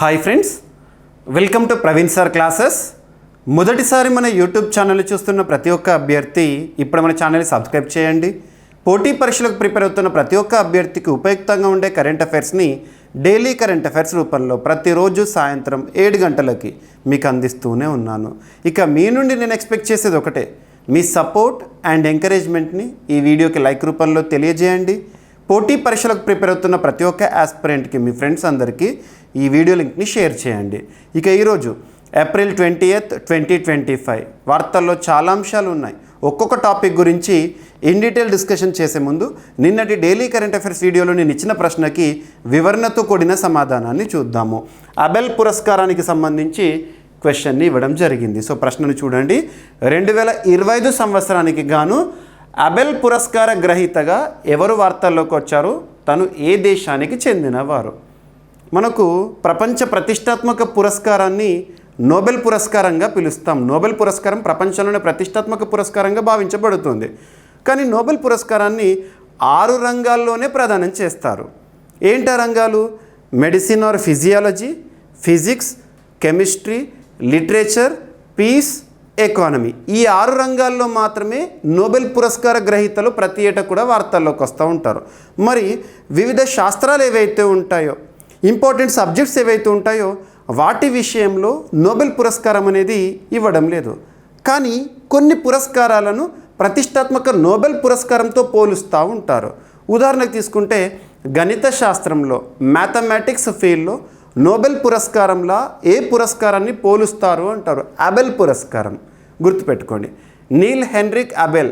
Hi friends, welcome to Praveen sir classes. మొదటిసారి మన YouTube channel చూస్తున్న ప్రతి ఒక్క అభ్యర్థి ఇప్పుడు మన ఛానల్ని సబ్స్క్రైబ్ చేయండి. పోటీ పరీక్షలకు ప్రిపేర్ అవుతున్న ప్రతి ఒక్క అభ్యర్థికి ఉపయుక్తంగా ఉండే కరెంట్ అఫైర్స్ని డైలీ కరెంట్ అఫైర్స్ రూపంలో ప్రతిరోజు సాయంత్రం 7 గంటలకి మీకు అందిస్తూనే ఉన్నాను. ఇక మీ నుండి నేను ఎక్స్పెక్ట్ చేసేది ఒకటే, మీ సపోర్ట్ అండ్ ఎంకరేజ్మెంట్ని ఈ వీడియోకి లైక్ రూపంలో తెలియజేయండి. పోటీ పరీక్షలకు ప్రిపేర్ అవుతున్న ప్రతి ఒక్క ఆస్పిరెంట్కి, మీ ఫ్రెండ్స్ అందరికీ ఈ వీడియో లింక్ని షేర్ చేయండి. ఇక ఈరోజు ఏప్రిల్ 20th, 2025 వార్తల్లో చాలా అంశాలు ఉన్నాయి. ఒక్కొక్క టాపిక్ గురించి ఇన్ డీటెయిల్ డిస్కషన్ చేసే ముందు నిన్నటి డైలీ కరెంట్ అఫైర్స్ వీడియోలో నేను ఇచ్చిన ప్రశ్నకి వివరణతో కూడిన సమాధానాన్ని చూద్దాము. అబెల్ పురస్కారానికి సంబంధించి క్వశ్చన్ని ఇవ్వడం జరిగింది. సో ప్రశ్నను చూడండి. 2025 సంవత్సరానికి గాను అబెల్ పురస్కార గ్రహీతగా ఎవరు వార్తల్లోకి వచ్చారు? తను ఏ దేశానికి చెందినవారు? మనకు ప్రపంచ ప్రతిష్టాత్మక పురస్కారాన్ని నోబెల్ పురస్కారంగా పిలుస్తాం. నోబెల్ పురస్కారం ప్రపంచంలోనే ప్రతిష్టాత్మక పురస్కారంగా భావించబడుతుంది. కానీ నోబెల్ పురస్కారాన్ని 6 రంగాల్లోనే ప్రదానం చేస్తారు. ఏంటి రంగాలు? Medicine or physiology, physics, chemistry, literature, peace, economy. ఈ 6 రంగాల్లో మాత్రమే నోబెల్ పురస్కార గ్రహీతలు ప్రతి ఏటా కూడా వార్తల్లోకి వస్తూ ఉంటారు. మరి వివిధ శాస్త్రాలు ఏవైతే ఉంటాయో, ఇంపార్టెంట్ సబ్జెక్ట్స్ ఏవైతే ఉంటాయో వాటి విషయంలో నోబెల్ పురస్కారం అనేది ఇవ్వడం లేదు. కానీ కొన్ని పురస్కారాలను ప్రతిష్టాత్మక నోబెల్ పురస్కారంతో పోలుస్తూ ఉంటారు. ఉదాహరణకు తీసుకుంటే గణిత శాస్త్రంలో, మ్యాథమెటిక్స్ ఫీల్డ్లో నోబెల్ పురస్కారంలా ఏ పురస్కారాన్ని పోలుస్తారు అంటారు? అబెల్ పురస్కారం. గుర్తుపెట్టుకోండి. Niels Henrik Abel,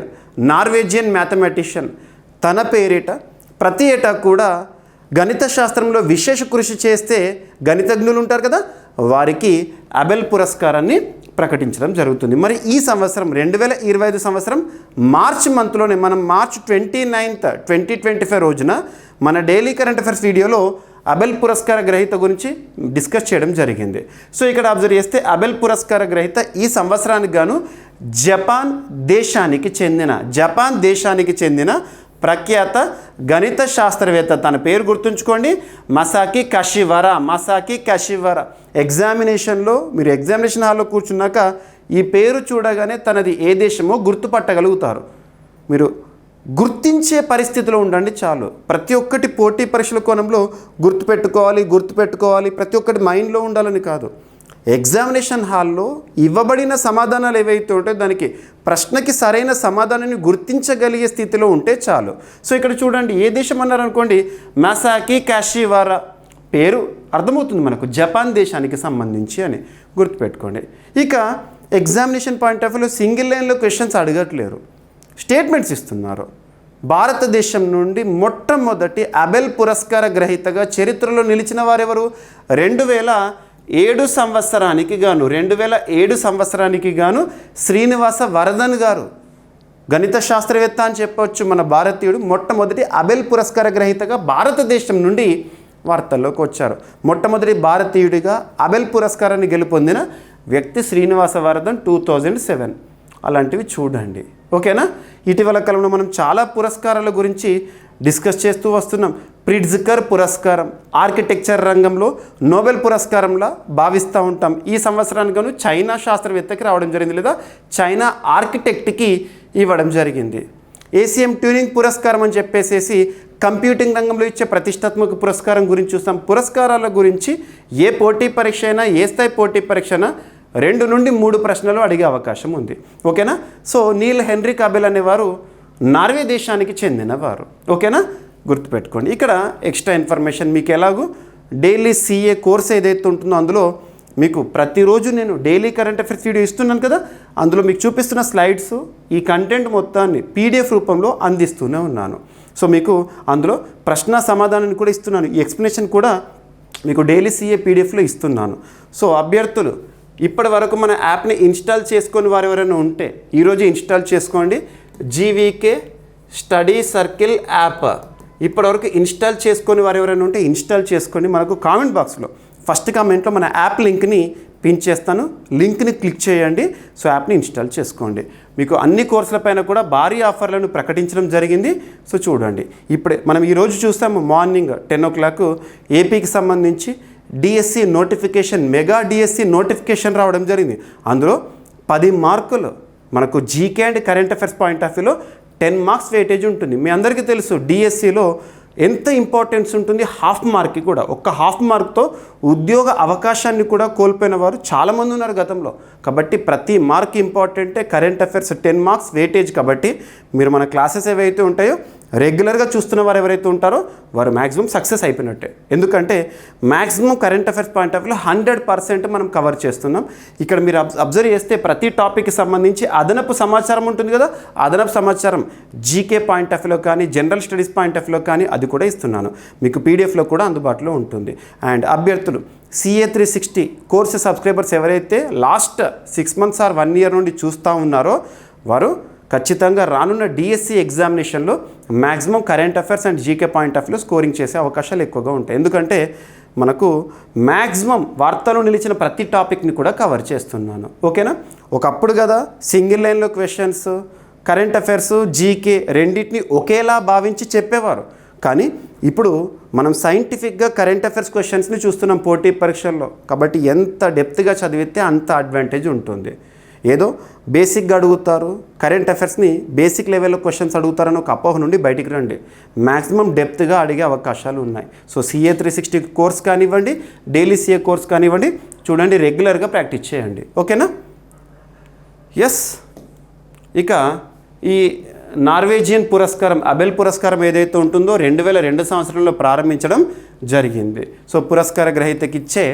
Norwegian mathematician, తన పేరిట ప్రతి ఏటా కూడా గణిత శాస్త్రంలో విశేష కృషి చేస్తే గణితజ్ఞులు ఉంటారు కదా, వారికి అబెల్ పురస్కారాన్ని ప్రకటించడం జరుగుతుంది. మరి ఈ సంవత్సరం 2025 సంవత్సరం మార్చ్ మంత్లోనే మనం మార్చ్ 29th, 2025 రోజున మన డైలీ కరెంట్ అఫైర్స్ వీడియోలో అబెల్ పురస్కార గ్రహీత గురించి డిస్కస్ చేయడం జరిగింది. సో ఇక్కడ అబ్జర్వ్ చేస్తే అబెల్ పురస్కార గ్రహీత ఈ సంవత్సరానికి గాను జపాన్ దేశానికి చెందిన ప్రఖ్యాత గణిత శాస్త్రవేత్త. తన పేరు గుర్తుంచుకోండి, మసాకి కషివరా. ఎగ్జామినేషన్లో మీరు ఎగ్జామినేషన్ హాల్లో కూర్చున్నాక ఈ పేరు చూడగానే తనది ఏ దేశమో గుర్తుపట్టగలుగుతారు. మీరు గుర్తించే పరిస్థితిలో ఉండండి చాలు. ప్రతి ఒక్కటి పోటీ పరీక్షల కోణంలో గుర్తుపెట్టుకోవాలి, ప్రతి ఒక్కటి మైండ్లో ఉండాలని కాదు. ఎగ్జామినేషన్ హాల్లో ఇవ్వబడిన సమాధానాలు ఏవైతే ఉంటాయో దానికి ప్రశ్నకి సరైన సమాధానాన్ని గుర్తించగలిగే స్థితిలో ఉంటే చాలు. సో ఇక్కడ చూడండి, ఏ దేశం అన్నారనుకోండి, మసాకి కషివరా పేరు అర్థమవుతుంది మనకు, జపాన్ దేశానికి సంబంధించి అని గుర్తుపెట్టుకోండి. ఇక ఎగ్జామినేషన్ పాయింట్ ఆఫ్ వ్యూలో సింగిల్ లైన్లో క్వశ్చన్స్ అడగట్లేరు, స్టేట్మెంట్స్ ఇస్తున్నారు. భారతదేశం నుండి మొట్టమొదటి అబెల్ పురస్కార గ్రహీతగా చరిత్రలో నిలిచిన వారెవరు? 2007 సంవత్సరానికి గాను శ్రీనివాస వరదన్ గారు, గణిత శాస్త్రవేత్త అని చెప్పవచ్చు, మన భారతీయుడు. మొట్టమొదటి అబెల్ పురస్కార గ్రహీతగా భారతదేశం నుండి వార్తల్లోకి వచ్చారు. మొట్టమొదటి భారతీయుడిగా అబెల్ పురస్కారాన్ని గెలుపొందిన వ్యక్తి శ్రీనివాస వరదన్ 2007. అలాంటివి చూడండి, ఓకేనా. ఇటీవల కాలంలో మనం చాలా పురస్కారాల గురించి డిస్కస్ చేస్తూ వస్తున్నాం. ప్రిట్జ్కర్ పురస్కారం ఆర్కిటెక్చర్ రంగంలో నోబెల్ పురస్కారంలా భావిస్తూ ఉంటాం. ఈ సంవత్సరానికి గాను చైనా శాస్త్రవేత్తకి రావడం జరిగింది, లేదా చైనా ఆర్కిటెక్ట్కి ఇవ్వడం జరిగింది. ఏసిఎం ట్యూరింగ్ పురస్కారం అని చెప్పేసి కంప్యూటింగ్ రంగంలో ఇచ్చే ప్రతిష్టాత్మక పురస్కారం గురించి చూస్తాం. పురస్కారాల గురించి ఏ పోటీ పరీక్ష అయినా, ఏ స్థాయి పోటీ పరీక్ష అయినా 2 నుండి 3 ప్రశ్నలు అడిగే అవకాశం ఉంది, ఓకేనా. సో నీల్ హెన్రిక్ అబెల్ అనేవారు నార్వే దేశానికి చెందినవారు, ఓకేనా. గుర్తుపెట్టుకోండి. ఇక్కడ ఎక్స్ట్రా ఇన్ఫర్మేషన్ మీకు ఎలాగో డైలీ CA కోర్స్ ఏదైతే ఉంటుందో అందులో మీకు ప్రతిరోజు నేను డైలీ కరెంట్ అఫైర్స్ వీడియో ఇస్తున్నాను కదా, అందులో మీకు చూపిస్తున్న స్లైడ్స్, ఈ కంటెంట్ మొత్తాన్ని PDF రూపంలో అందిస్తూనే ఉన్నాను. సో మీకు అందులో ప్రశ్న సమాధానాన్ని కూడా ఇస్తున్నాను. ఈ ఎక్స్ప్లెనేషన్ కూడా మీకు డైలీ CA PDFలో ఇస్తున్నాను. సో అభ్యర్థులు ఇప్పటి వరకు మన యాప్ని ఇన్స్టాల్ చేసుకొని వారు ఎవరైనా ఉంటే ఈరోజు ఇన్స్టాల్ చేసుకోండి. GVK స్టడీ సర్కిల్ యాప్ ఇప్పటివరకు ఇన్స్టాల్ చేసుకొని వారు ఎవరైనా ఉంటే ఇన్స్టాల్ చేసుకోండి. మనకు కామెంట్ బాక్స్లో ఫస్ట్ కామెంట్లో మన యాప్ లింక్ని పిన్ చేస్తాను, లింక్ని క్లిక్ చేయండి. సో యాప్ని ఇన్స్టాల్ చేసుకోండి. మీకు అన్ని కోర్సులపైన కూడా భారీ ఆఫర్లను ప్రకటించడం జరిగింది. సో చూడండి, ఇప్పుడే మనం ఈరోజు చూస్తాము మార్నింగ్ 10 o'clock ఏపీకి సంబంధించి DSC notification, mega DSC notification రావడం జరిగింది. అందులో 10 మార్కులు మనకు GK and current affairs point of వ్యూలో 10 మార్క్స్ వెయిటేజ్ ఉంటుంది. మీ అందరికీ తెలుసు డిఎస్సిలో ఎంత ఇంపార్టెన్స్ ఉంటుంది, హాఫ్ మార్క్కి కూడా. ఒక్క హాఫ్ మార్క్తో ఉద్యోగ అవకాశాన్ని కూడా కోల్పోయిన వారు చాలామంది ఉన్నారు గతంలో. కాబట్టి ప్రతి మార్క్ ఇంపార్టెంటే. Current affairs 10 marks weightage. కాబట్టి మీరు మన క్లాసెస్ ఏవైతే ఉంటాయో రెగ్యులర్గా చూస్తున్న వారు ఎవరైతే ఉంటారో వారు మ్యాక్సిమం సక్సెస్ అయిపోయినట్టే. ఎందుకంటే maximum current affairs point of వ్యూలో 100% మనం కవర్ చేస్తున్నాం. ఇక్కడ మీరు అబ్జర్వ్ చేస్తే ప్రతి టాపిక్కి సంబంధించి అదనపు సమాచారం ఉంటుంది కదా, అదనపు సమాచారం జీకే పాయింట్ ఆఫ్ వ్యూలో కానీ జనరల్ స్టడీస్ పాయింట్ ఆఫ్ వ్యూలో కానీ అది కూడా ఇస్తున్నాను. మీకు పీడిఎఫ్లో కూడా అందుబాటులో ఉంటుంది. అండ్ అభ్యర్థులు CA 360 కోర్సు సబ్స్క్రైబర్స్ ఎవరైతే లాస్ట్ 6 months ఆర్ 1 year నుండి చూస్తూ ఉన్నారో వారు ఖచ్చితంగా రానున్న డిఎస్సి ఎగ్జామినేషన్లో maximum current affairs and GK point of వ్యూలో స్కోరింగ్ చేసే అవకాశాలు ఎక్కువగా ఉంటాయి. ఎందుకంటే మనకు మ్యాక్సిమం వార్తలో నిలిచిన ప్రతి టాపిక్ని కూడా కవర్ చేస్తున్నాను. ఓకేనా? ఒకప్పుడు కదా సింగిల్ లైన్లో క్వశ్చన్స్, కరెంట్ అఫైర్స్, జీకే రెండింటిని ఒకేలా భావించి చెప్పేవారు. కానీ ఇప్పుడు మనం సైంటిఫిక్గా కరెంట్ అఫైర్స్ క్వశ్చన్స్ని చూస్తున్నాం పోటీ పరీక్షల్లో. కాబట్టి ఎంత డెప్త్గా చదివితే అంత అడ్వాంటేజ్ ఉంటుంది. ఏదో బేసిక్గా అడుగుతారు, కరెంట్ అఫైర్స్ని బేసిక్ లెవెల్లో క్వశ్చన్స్ అడుగుతారని ఒక అపోహ నుండి బయటికి రండి. మ్యాక్సిమం డెప్త్గా అడిగే అవకాశాలు ఉన్నాయి. సో CA 360 కోర్స్ కానివ్వండి, డైలీ CA కోర్స్ కానివ్వండి, చూడండి, రెగ్యులర్గా ప్రాక్టీస్ చేయండి. ఓకేనా? ఎస్, ఇక ఈ నార్వేజియన్ పురస్కారం, అబెల్ పురస్కారం ఏదైతే ఉంటుందో 2002 సంవత్సరంలో ప్రారంభించడం జరిగింది. సో పురస్కార గ్రహీతకి ఇచ్చే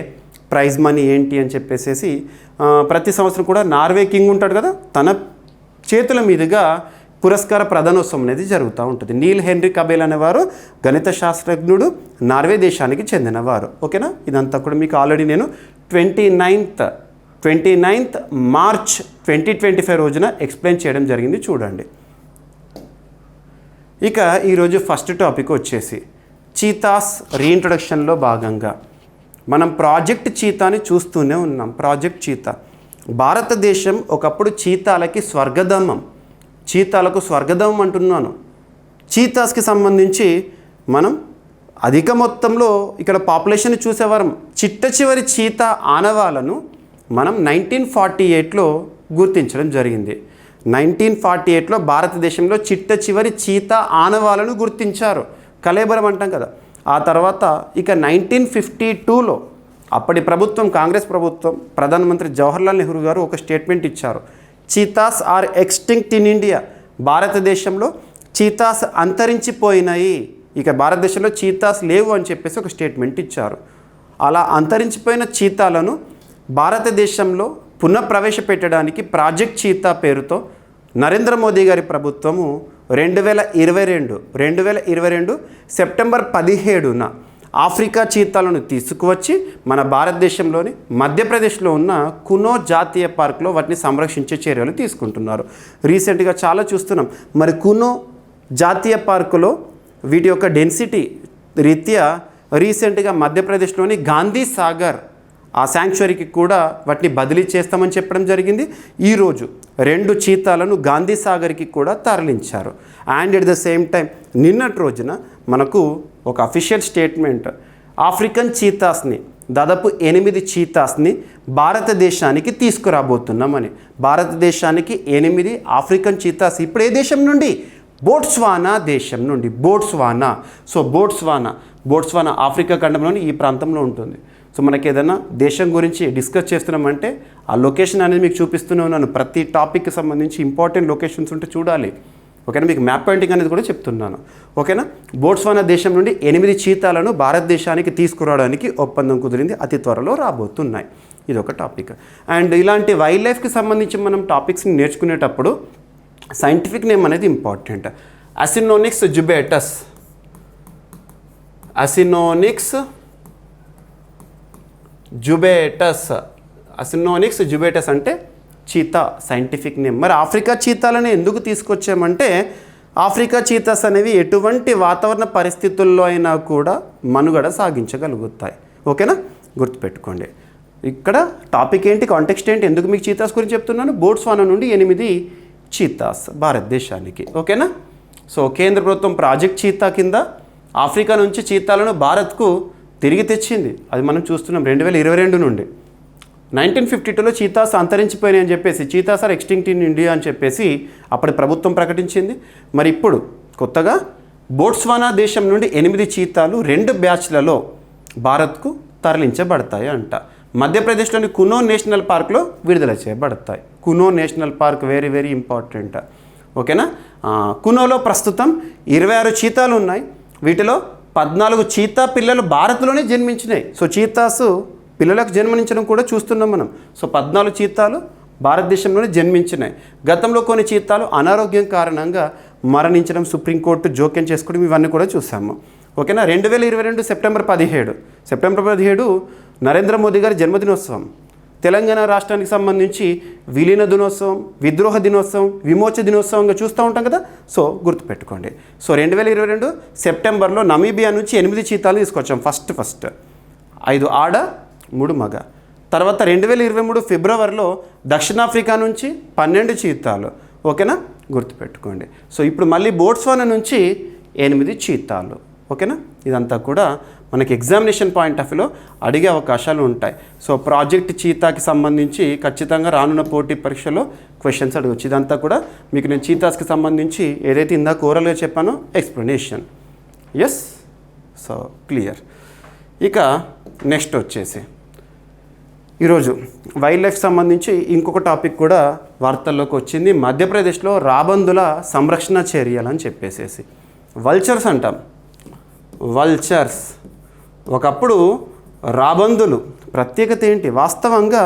ప్రైజ్ మనీ ఏంటి అని చెప్పేసి ప్రతి సంవత్సరం కూడా నార్వే కింగ్ ఉంటాడు కదా, తన చేతుల మీదుగా పురస్కార ప్రదానోత్సవం అనేది జరుగుతూ ఉంటుంది. నీల్ హెన్రిక్ అబెల్ అనేవారు గణిత శాస్త్రజ్ఞుడు, నార్వే దేశానికి చెందినవారు. ఓకేనా? ఇదంతా కూడా మీకు ఆల్రెడీ నేను 29th March 2025 రోజున ఎక్స్ప్లెయిన్ చేయడం జరిగింది. చూడండి. ఇక ఈరోజు ఫస్ట్ టాపిక్ వచ్చేసి చీతాస్ రీఇంట్రొడక్షన్లో భాగంగా మనం ప్రాజెక్ట్ చీతాని చూస్తూనే ఉన్నాం. ప్రాజెక్ట్ చీతా భారతదేశం ఒకప్పుడు చీతాలకి స్వర్గధామం, చీతాలకు స్వర్గధామం అంటున్నాను. చీతాస్కి సంబంధించి మనం అధిక మొత్తంలో ఇక్కడ పాపులేషన్ చూసేవారం. చిట్ట చివరి చీతా ఆనవాలను మనం 1948లో గుర్తించడం జరిగింది. 1948లో భారతదేశంలో చిట్ట చివరి చీతా ఆనవాలను గుర్తించారు. కలేబరం అంటాం కదా. ఆ తర్వాత ఇక 1952లో అప్పటి ప్రభుత్వం, కాంగ్రెస్ ప్రభుత్వం, ప్రధానమంత్రి జవహర్లాల్ నెహ్రూ గారు ఒక స్టేట్మెంట్ ఇచ్చారు. Cheetahs are extinct in India. భారతదేశంలో చీతాస్ అంతరించిపోయినాయి, ఇక భారతదేశంలో చీతాస్ లేవు అని చెప్పేసి ఒక స్టేట్మెంట్ ఇచ్చారు. అలా అంతరించిపోయిన చీతాలను భారతదేశంలో పునఃప్రవేశపెట్టడానికి ప్రాజెక్ట్ చీతా పేరుతో నరేంద్ర మోదీ గారి ప్రభుత్వము 2022 సెప్టెంబర్ 17న ఆఫ్రికా చీతాలను తీసుకువచ్చి మన భారతదేశంలోని మధ్యప్రదేశ్లో ఉన్న కునో జాతీయ పార్క్లో వాటిని సంరక్షించే చర్యలు తీసుకుంటున్నారు. రీసెంట్గా చాలా చూస్తున్నాం. మరి కునో జాతీయ పార్కులో వీటి యొక్క డెన్సిటీ రీత్యా రీసెంట్గా మధ్యప్రదేశ్లోని గాంధీ సాగర్ ఆ శాంక్చురీకి కూడా వాటిని బదిలీ చేస్తామని చెప్పడం జరిగింది. ఈరోజు 2 చీతాలను గాంధీ సాగర్కి కూడా తరలించారు. And at the same time నిన్నటి రోజున మనకు ఒక అఫీషియల్ స్టేట్మెంట్, ఆఫ్రికన్ చీతాస్ని దాదాపు 8 చీతాస్ని భారతదేశానికి తీసుకురాబోతున్నామని. భారతదేశానికి 8 ఆఫ్రికన్ చీతాస్ ఇప్పుడు ఏ దేశం నుండి? బోట్స్వానా దేశం నుండి. బోట్స్వానా. సో బోట్స్వానా ఆఫ్రికా ఖండంలోని ఈ ప్రాంతంలో ఉంటుంది. సో మనకి ఏదైనా దేశం గురించి డిస్కస్ చేస్తున్నామంటే ఆ లొకేషన్ అనేది మీకు చూపిస్తూనే ఉన్నాను. ప్రతి టాపిక్కి సంబంధించి ఇంపార్టెంట్ లొకేషన్స్ ఉంటే చూడాలి. ఓకేనా? మీకు మ్యాప్ పాయింటింగ్ అనేది కూడా చెప్తున్నాను. ఓకేనా? బోట్స్వానా దేశం నుండి 8 చీతాలను భారతదేశానికి తీసుకురావడానికి ఒప్పందం కుదిరింది. అతి త్వరలో రాబోతున్నాయి. ఇది ఒక టాపిక్. అండ్ ఇలాంటి వైల్డ్ లైఫ్కి సంబంధించి మనం టాపిక్స్ని నేర్చుకునేటప్పుడు సైంటిఫిక్ నేమ్ అనేది ఇంపార్టెంట్. అసినోనిక్స్ జుబేటస్. అసినోనిక్స్ జుబేటస్ అంటే చీతా సైంటిఫిక్ నేమ్. మరి ఆఫ్రికా చీతాలను ఎందుకు తీసుకొచ్చామంటే ఆఫ్రికా చీతాస్ అనేవి ఎటువంటి వాతావరణ పరిస్థితుల్లో అయినా కూడా మనుగడ సాగించగలుగుతాయి. ఓకేనా? గుర్తుపెట్టుకోండి. ఇక్కడ టాపిక్ ఏంటి, కాంటెక్స్ట్ ఏంటి, ఎందుకు మీకు చీతాస్ గురించి చెప్తున్నాను? బోట్స్వానా నుండి 8 చీతాస్ భారతదేశానికి. ఓకేనా? సో కేంద్ర ప్రభుత్వం ప్రాజెక్ట్ చీతా కింద ఆఫ్రికా నుంచి చీతాలను భారత్కు తిరిగి తెచ్చింది. అది మనం చూస్తున్నాం 2022 నుండి. 1952లో చీతాస్ అంతరించిపోయినాయి అని చెప్పేసి, cheetahs are extinct in India అని చెప్పేసి అప్పటి ప్రభుత్వం ప్రకటించింది. మరి ఇప్పుడు కొత్తగా బోట్స్వానా దేశం నుండి 8 చీతాలు 2 బ్యాచ్లలో భారత్కు తరలించబడతాయి అంట. మధ్యప్రదేశ్లోని కునో నేషనల్ పార్క్లో విడుదల చేయబడతాయి. Kuno national park very very important. ఓకేనా. కునోలో ప్రస్తుతం 26 చీతాలు ఉన్నాయి. వీటిలో 14 చీతా పిల్లలు భారత్లోనే జన్మించినాయి. సో చీతాస్ పిల్లలకు జన్మనించడం కూడా చూస్తున్నాం మనం. సో 14 చీతాలు భారతదేశంలోనే జన్మించినాయి. గతంలో కొన్ని చీతాలు అనారోగ్యం కారణంగా మరణించడం, సుప్రీంకోర్టు జోక్యం చేసుకోవడం, ఇవన్నీ కూడా చూసాము. ఓకేనా. 2022 సెప్టెంబర్ 17 నరేంద్ర మోదీ గారి జన్మదినోత్సవం. తెలంగాణ రాష్ట్రానికి సంబంధించి విలీన దినోత్సవం, విద్రోహ దినోత్సవం, విమోచన దినోత్సవంగా చూస్తూ ఉంటాం కదా. సో గుర్తుపెట్టుకోండి. సో 2022 సెప్టెంబర్లో నమీబియా నుంచి 8 చీతాలు తీసుకొచ్చాం. ఫస్ట్ 5 ఆడ 3 మగ. తర్వాత 2023 ఫిబ్రవరిలో దక్షిణాఫ్రికా నుంచి 12 చీతాలు. ఓకేనా, గుర్తుపెట్టుకోండి. సో ఇప్పుడు మళ్ళీ బోట్స్వానా నుంచి 8 చీతాలు. ఓకేనా. ఇదంతా కూడా మనకి ఎగ్జామినేషన్ పాయింట్ ఆఫ్ వ్యూలో అడిగే అవకాశాలు ఉంటాయి. సో ప్రాజెక్ట్ చీతాకి సంబంధించి ఖచ్చితంగా రానున్న పోటీ పరీక్షలో క్వశ్చన్స్ అడగవచ్చు. ఇదంతా కూడా మీకు నేను చీతాస్కి సంబంధించి ఏదైతే ఇందాక ఓరల్గా చెప్పానో ఎక్స్ప్లెనేషన్. Yes, so clear. ఇక నెక్స్ట్ వచ్చేసి ఈరోజు వైల్డ్ లైఫ్ సంబంధించి ఇంకొక టాపిక్ కూడా వార్తల్లోకి వచ్చింది. మధ్యప్రదేశ్లో రాబందుల సంరక్షణ చర్యలని చెప్పేసేసి వల్చర్స్ అంటాం. వల్చర్స్ ఒకప్పుడు రాబందులు ప్రత్యేకత ఏంటి? వాస్తవంగా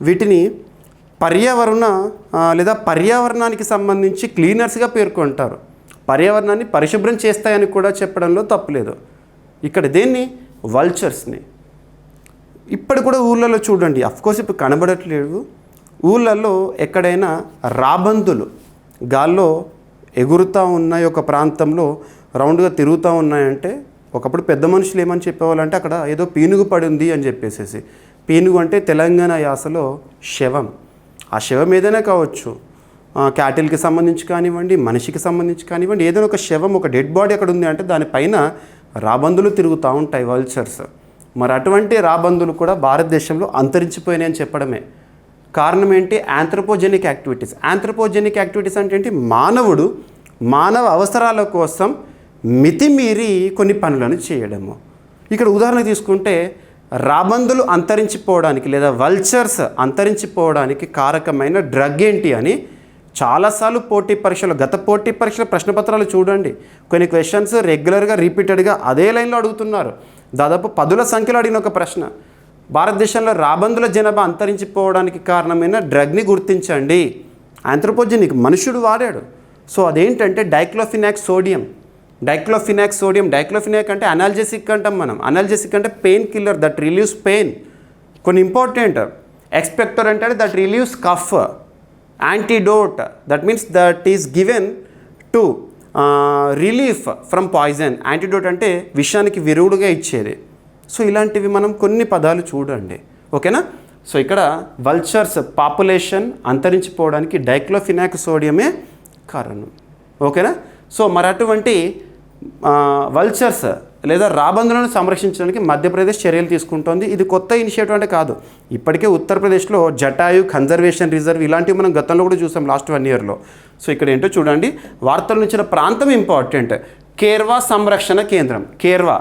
వీటిని పర్యావరణానికి సంబంధించి క్లీనర్స్గా పేర్కొంటారు. పర్యావరణాన్ని పరిశుభ్రం చేస్తాయని కూడా చెప్పడంలో తప్పులేదు. ఇక్కడ దేన్ని? వల్చర్స్ని. ఇప్పుడు కూడా ఊళ్ళల్లో చూడండి, అఫ్కోర్స్ ఇప్పుడు కనబడట్లేదు. ఊళ్ళల్లో ఎక్కడైనా రాబందులు గాల్లో ఎగురుతూ ఉన్నాయి, ఒక ప్రాంతంలో రౌండ్గా తిరుగుతూ ఉన్నాయంటే, ఒకప్పుడు పెద్ద మనుషులు ఏమని చెప్పేవాళ్ళంటే అక్కడ ఏదో పీనుగు పడి ఉంది అని చెప్పేసేసి. పీనుగు అంటే తెలంగాణ యాసలో శవం. ఆ శవం ఏదైనా కావచ్చు, క్యాటిల్కి సంబంధించి కానివ్వండి, మనిషికి సంబంధించి కానివ్వండి, ఏదైనా ఒక శవం, ఒక డెడ్ బాడీ అక్కడ ఉంది అంటే దానిపైన రాబందులు తిరుగుతూ ఉంటాయి, వల్చర్స్. మరి అటువంటి రాబందులు కూడా భారతదేశంలో అంతరించిపోయినాయని చెప్పడమే. కారణం ఏంటి? Anthropogenic activities. ఆంథ్రోపోజెనిక్ యాక్టివిటీస్ అంటే ఏంటి? మానవ అవసరాల కోసం మితిమీరి కొన్ని పనులను చేయడము. ఇక్కడ ఉదాహరణ తీసుకుంటే రాబందులు అంతరించిపోవడానికి లేదా వల్చర్స్ అంతరించిపోవడానికి కారకమైన డ్రగ్ ఏంటి అని చాలాసార్లు గత పోటీ పరీక్షల ప్రశ్నపత్రాలు చూడండి. కొన్ని క్వశ్చన్స్ రెగ్యులర్గా రిపీటెడ్గా అదే లైన్లో అడుగుతున్నారు. దాదాపు 10ల సంఖ్యలో అడిగిన ఒక ప్రశ్న, భారతదేశంలో రాబందుల జనాభా అంతరించిపోవడానికి కారణమైన డ్రగ్ని గుర్తించండి. ఆంథ్రోపోజెనిక్, మనుషుడు వాడాడు. సో అదేంటంటే డైక్లోఫినాక్ సోడియం. డైక్లోఫినాక్ అంటే అనాల్జెసిక్ అంటాం మనం. అనాల్జెసిక్ అంటే pain killer that relieves pain. కొన్ని ఇంపార్టెంట్. ఎక్స్పెక్టర్ అంటే that relieves cough. Antidote that means that is given to relief from poison. Antidote అంటే విషానికి విరుగుడుగా ఇచ్చేది. సో ఇలాంటివి మనం కొన్ని పదాలు చూడండి. ఓకేనా. సో ఇక్కడ వల్చర్స్ పాపులేషన్ అంతరించిపోవడానికి డైక్లోఫినాక్ సోడియమే కారణం. ఓకేనా. సో మరి అటువంటి వల్చర్స్ లేదా రాబందులను సంరక్షించడానికి మధ్యప్రదేశ్ చర్యలు తీసుకుంటోంది. ఇది కొత్త ఇనిషియేటివ్ అంటే కాదు. ఇప్పటికే ఉత్తరప్రదేశ్లో జటాయు కన్జర్వేషన్ రిజర్వ్ ఇలాంటివి మనం గతంలో కూడా చూసాం లాస్ట్ 1 yearలో. సో ఇక్కడ ఏంటో చూడండి, వార్తలు ఇచ్చిన ప్రాంతం ఇంపార్టెంట్. కేర్వా సంరక్షణ కేంద్రం. కేర్వా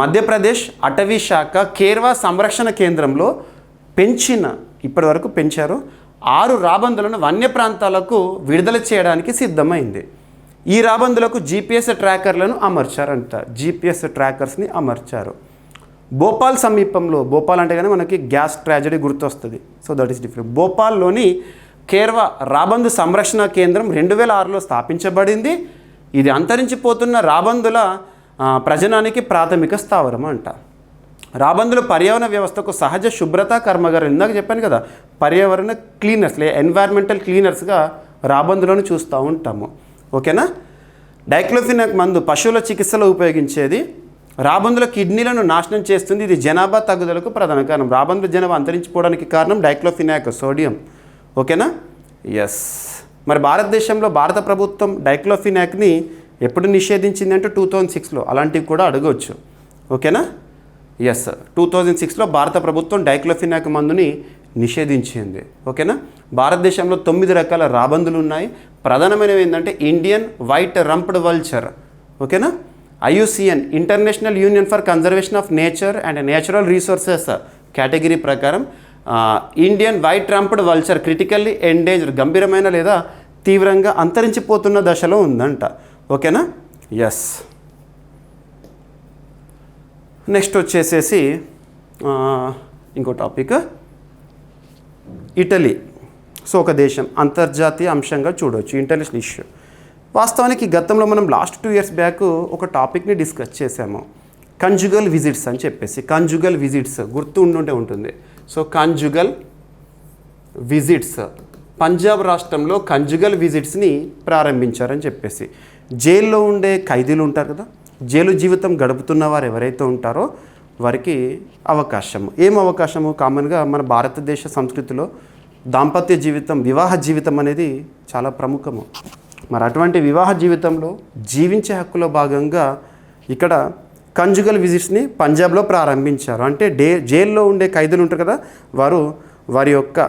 మధ్యప్రదేశ్ అటవీ శాఖ కేర్వా సంరక్షణ కేంద్రంలో ఇప్పటి వరకు పెంచారు 6 రాబందులను వన్య ప్రాంతాలకు విడుదల చేయడానికి సిద్ధమైంది. ఈ రాబందులకు జీపీఎస్ ట్రాకర్లను అమర్చారంట. జీపీఎస్ ట్రాకర్స్ని అమర్చారు. భోపాల్ సమీపంలో, భోపాల్ అంటే కానీ మనకి గ్యాస్ ట్రాజడీ గుర్తొస్తుంది. So that is different. భోపాల్లోని కేర్వా రాబందు సంరక్షణ కేంద్రం 2006లో స్థాపించబడింది. ఇది అంతరించిపోతున్న రాబందుల ప్రజనానికి ప్రాథమిక స్థావరం అంట. రాబందులు పర్యావరణ వ్యవస్థకు సహజ శుభ్రత కర్మగారం. ఇందాక చెప్పాను కదా, పర్యావరణ క్లీనర్స్ లేదా ఎన్వైర్మెంటల్ క్లీనర్స్గా రాబందులను చూస్తూ ఉంటాము. ఓకేనా. డైక్లోఫినాక్ మందు పశువుల చికిత్సలో ఉపయోగించేది. రాబందుల కిడ్నీలను నాశనం చేస్తుంది. ఇది జనాభా తగ్గుదలకు ప్రధాన కారణం. రాబందుల జనాభా అంతరించిపోవడానికి కారణం డైక్లోఫినాక్ సోడియం. ఓకేనా. ఎస్. మరి భారతదేశంలో భారత ప్రభుత్వం డైక్లోఫినాక్ని ఎప్పుడు నిషేధించింది అంటే 2006లో. అలాంటివి కూడా అడగవచ్చు. ఓకేనా. ఎస్, 2006లో భారత ప్రభుత్వం డైక్లోఫినాక్ మందుని నిషేధించింది. ఓకేనా. భారతదేశంలో 9 రకాల రాబందులు ఉన్నాయి. ప్రధానమైనవి ఏంటంటే ఇండియన్ వైట్ రంప్డ్ వల్చర్. ఓకేనా. IUCN international union for conservation of nature and natural resources category ప్రకారం Indian white rumped vulture critically endanger, గంభీరమైన లేదా తీవ్రంగా అంతరించిపోతున్న దశలో ఉందంట. ఓకేనా. ఎస్. నెక్స్ట్ వచ్చేసేసి ఇంకో టాపిక్ ఇటలీ. సో ఒక దేశం అంతర్జాతీయ అంశంగా చూడవచ్చు, ఇంటర్నేషనల్ ఇష్యూ. వాస్తవానికి గతంలో మనం లాస్ట్ 2 years బ్యాక్ ఒక టాపిక్ని డిస్కస్ చేసాము, కంజుగల్ విజిట్స్ అని చెప్పేసి. కంజుగల్ విజిట్స్ గుర్తు ఉండుంటే ఉంటుంది. సో కంజుగల్ విజిట్స్, పంజాబ్ రాష్ట్రంలో కంజుగల్ విజిట్స్ని ప్రారంభించారని చెప్పేసి. జైల్లో ఉండే ఖైదీలు ఉంటారు కదా, జైలు జీవితం గడుపుతున్న వారు ఎవరైతే ఉంటారో వారికి అవకాశము. ఏం అవకాశము? కామన్గా మన భారతదేశ సంస్కృతిలో దాంపత్య జీవితం, వివాహ జీవితం అనేది చాలా ప్రముఖము. మరి అటువంటి వివాహ జీవితంలో జీవించే హక్కులో భాగంగా ఇక్కడ కంజుగల్ విజిట్స్ని పంజాబ్లో ప్రారంభించారు. అంటే జైల్లో ఉండే ఖైదీలు ఉంటారు కదా, వారి యొక్క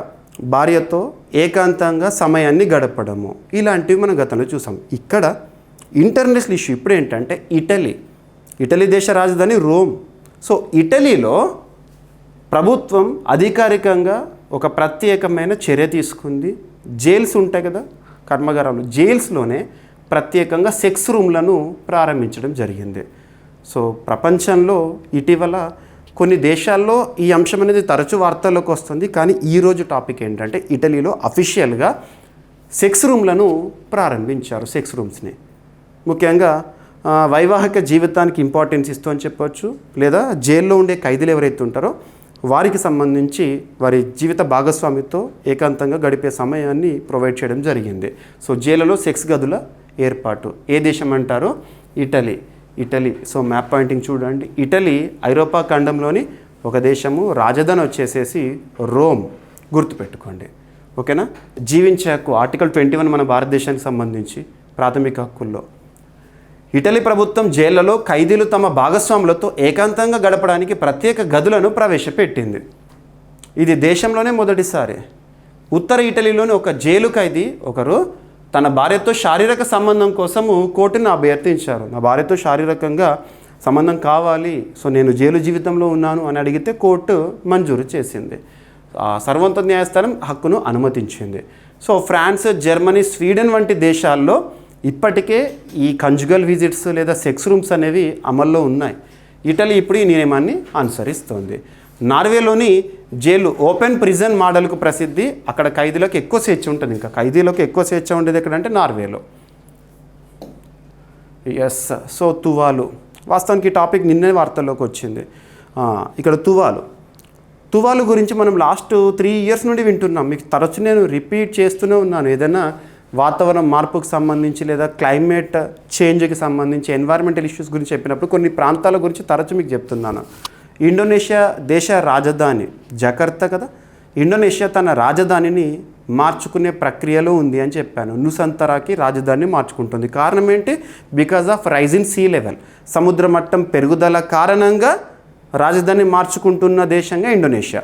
భార్యతో ఏకాంతంగా సమయాన్ని గడపడము, ఇలాంటివి మనం గతంలో చూసాం. ఇక్కడ ఇంటర్నేషనల్ ఇష్యూ ఇప్పుడు ఏంటంటే ఇటలీ దేశ రాజధాని రోమ్. సో ఇటలీలో ప్రభుత్వం అధికారికంగా ఒక ప్రత్యేకమైన చర్య తీసుకుంది. జైల్స్ ఉంటాయి కదా, కర్మాగారాలు, జైల్స్లోనే ప్రత్యేకంగా సెక్స్ రూమ్లను ప్రారంభించడం జరిగింది. సో ప్రపంచంలో ఇటీవల కొన్ని దేశాల్లో ఈ అంశం అనేది తరచూ వార్తల్లోకి వస్తుంది. కానీ ఈరోజు టాపిక్ ఏంటంటే ఇటలీలో అఫీషియల్గా సెక్స్ రూమ్లను ప్రారంభించారు. సెక్స్ రూమ్స్ని ముఖ్యంగా వైవాహిక జీవితానికి ఇంపార్టెన్స్ ఇస్తూ అని చెప్పవచ్చు, లేదా జైల్లో ఉండే ఖైదీలు ఎవరైతే ఉంటారో వారికి సంబంధించి వారి జీవిత భాగస్వామితో ఏకాంతంగా గడిపే సమయాన్ని ప్రొవైడ్ చేయడం జరిగింది. సో జైలులో సెక్స్ గదుల ఏర్పాటు. ఏ దేశం అంటారో? ఇటలీ. సో మ్యాప్ పాయింటింగ్ చూడండి. ఇటలీ ఐరోపా ఖండంలోని ఒక దేశము, రాజధాని వచ్చేసేసి రోమ్, గుర్తుపెట్టుకోండి. ఓకేనా. జీవించే హక్కు ఆర్టికల్ 21 మన భారతదేశానికి సంబంధించి ప్రాథమిక హక్కుల్లో. ఇటలీ ప్రభుత్వం జైళ్లలో ఖైదీలు తమ భాగస్వాములతో ఏకాంతంగా గడపడానికి ప్రత్యేక గదులను ప్రవేశపెట్టింది. ఇది దేశంలోనే మొదటిసారి. ఉత్తర ఇటలీలోని ఒక జైలు ఖైదీ ఒకరు తన భార్యతో శారీరక సంబంధం కోసము కోర్టును అభ్యర్థించారు. నా భార్యతో శారీరకంగా సంబంధం కావాలి, సో నేను జైలు జీవితంలో ఉన్నాను అని అడిగితే కోర్టు మంజూరు చేసింది. సర్వోన్నత న్యాయస్థానం హక్కును అనుమతించింది. సో ఫ్రాన్స్, జర్మనీ, స్వీడన్ వంటి దేశాల్లో ఇప్పటికే ఈ కంజుగల్ విజిట్స్ లేదా సెక్స్ రూమ్స్ అనేవి అమల్లో ఉన్నాయి. ఇటలీ ఇప్పుడు ఈ నియమాన్ని అనుసరిస్తోంది. నార్వేలోని జైలు ఓపెన్ ప్రిజన్ మోడల్కు ప్రసిద్ధి. అక్కడ ఖైదీలకు ఎక్కువ స్వేచ్ఛ ఉంటుంది. ఇంకా ఖైదీలకు ఎక్కువ స్వేచ్ఛ ఉండేది ఎక్కడంటే నార్వేలో. ఎస్. సో తువాలు, వాస్తవానికి ఈ టాపిక్ నిన్నే వార్తల్లోకి వచ్చింది. ఇక్కడ తువాలు గురించి మనం లాస్ట్ 3 years నుండి వింటున్నాం. మీకు తరచు నేను రిపీట్ చేస్తూనే ఉన్నాను. ఏదైనా వాతావరణ మార్పుకు సంబంధించి లేదా క్లైమేట్ చేంజ్కి సంబంధించి ఎన్వైరన్మెంటల్ ఇష్యూస్ గురించి చెప్పినప్పుడు కొన్ని ప్రాంతాల గురించి తరచు మీకు చెప్తున్నాను. ఇండోనేషియా దేశ రాజధాని జకర్తా కదా. ఇండోనేషియా తన రాజధానిని మార్చుకునే ప్రక్రియలో ఉంది అని చెప్పాను. నుసంతరాకి రాజధానిని మార్చుకుంటుంది. కారణం ఏంటి? Because of rising sea level, సముద్ర మట్టం పెరుగుదల కారణంగా రాజధాని మార్చుకుంటున్న దేశంగా ఇండోనేషియా.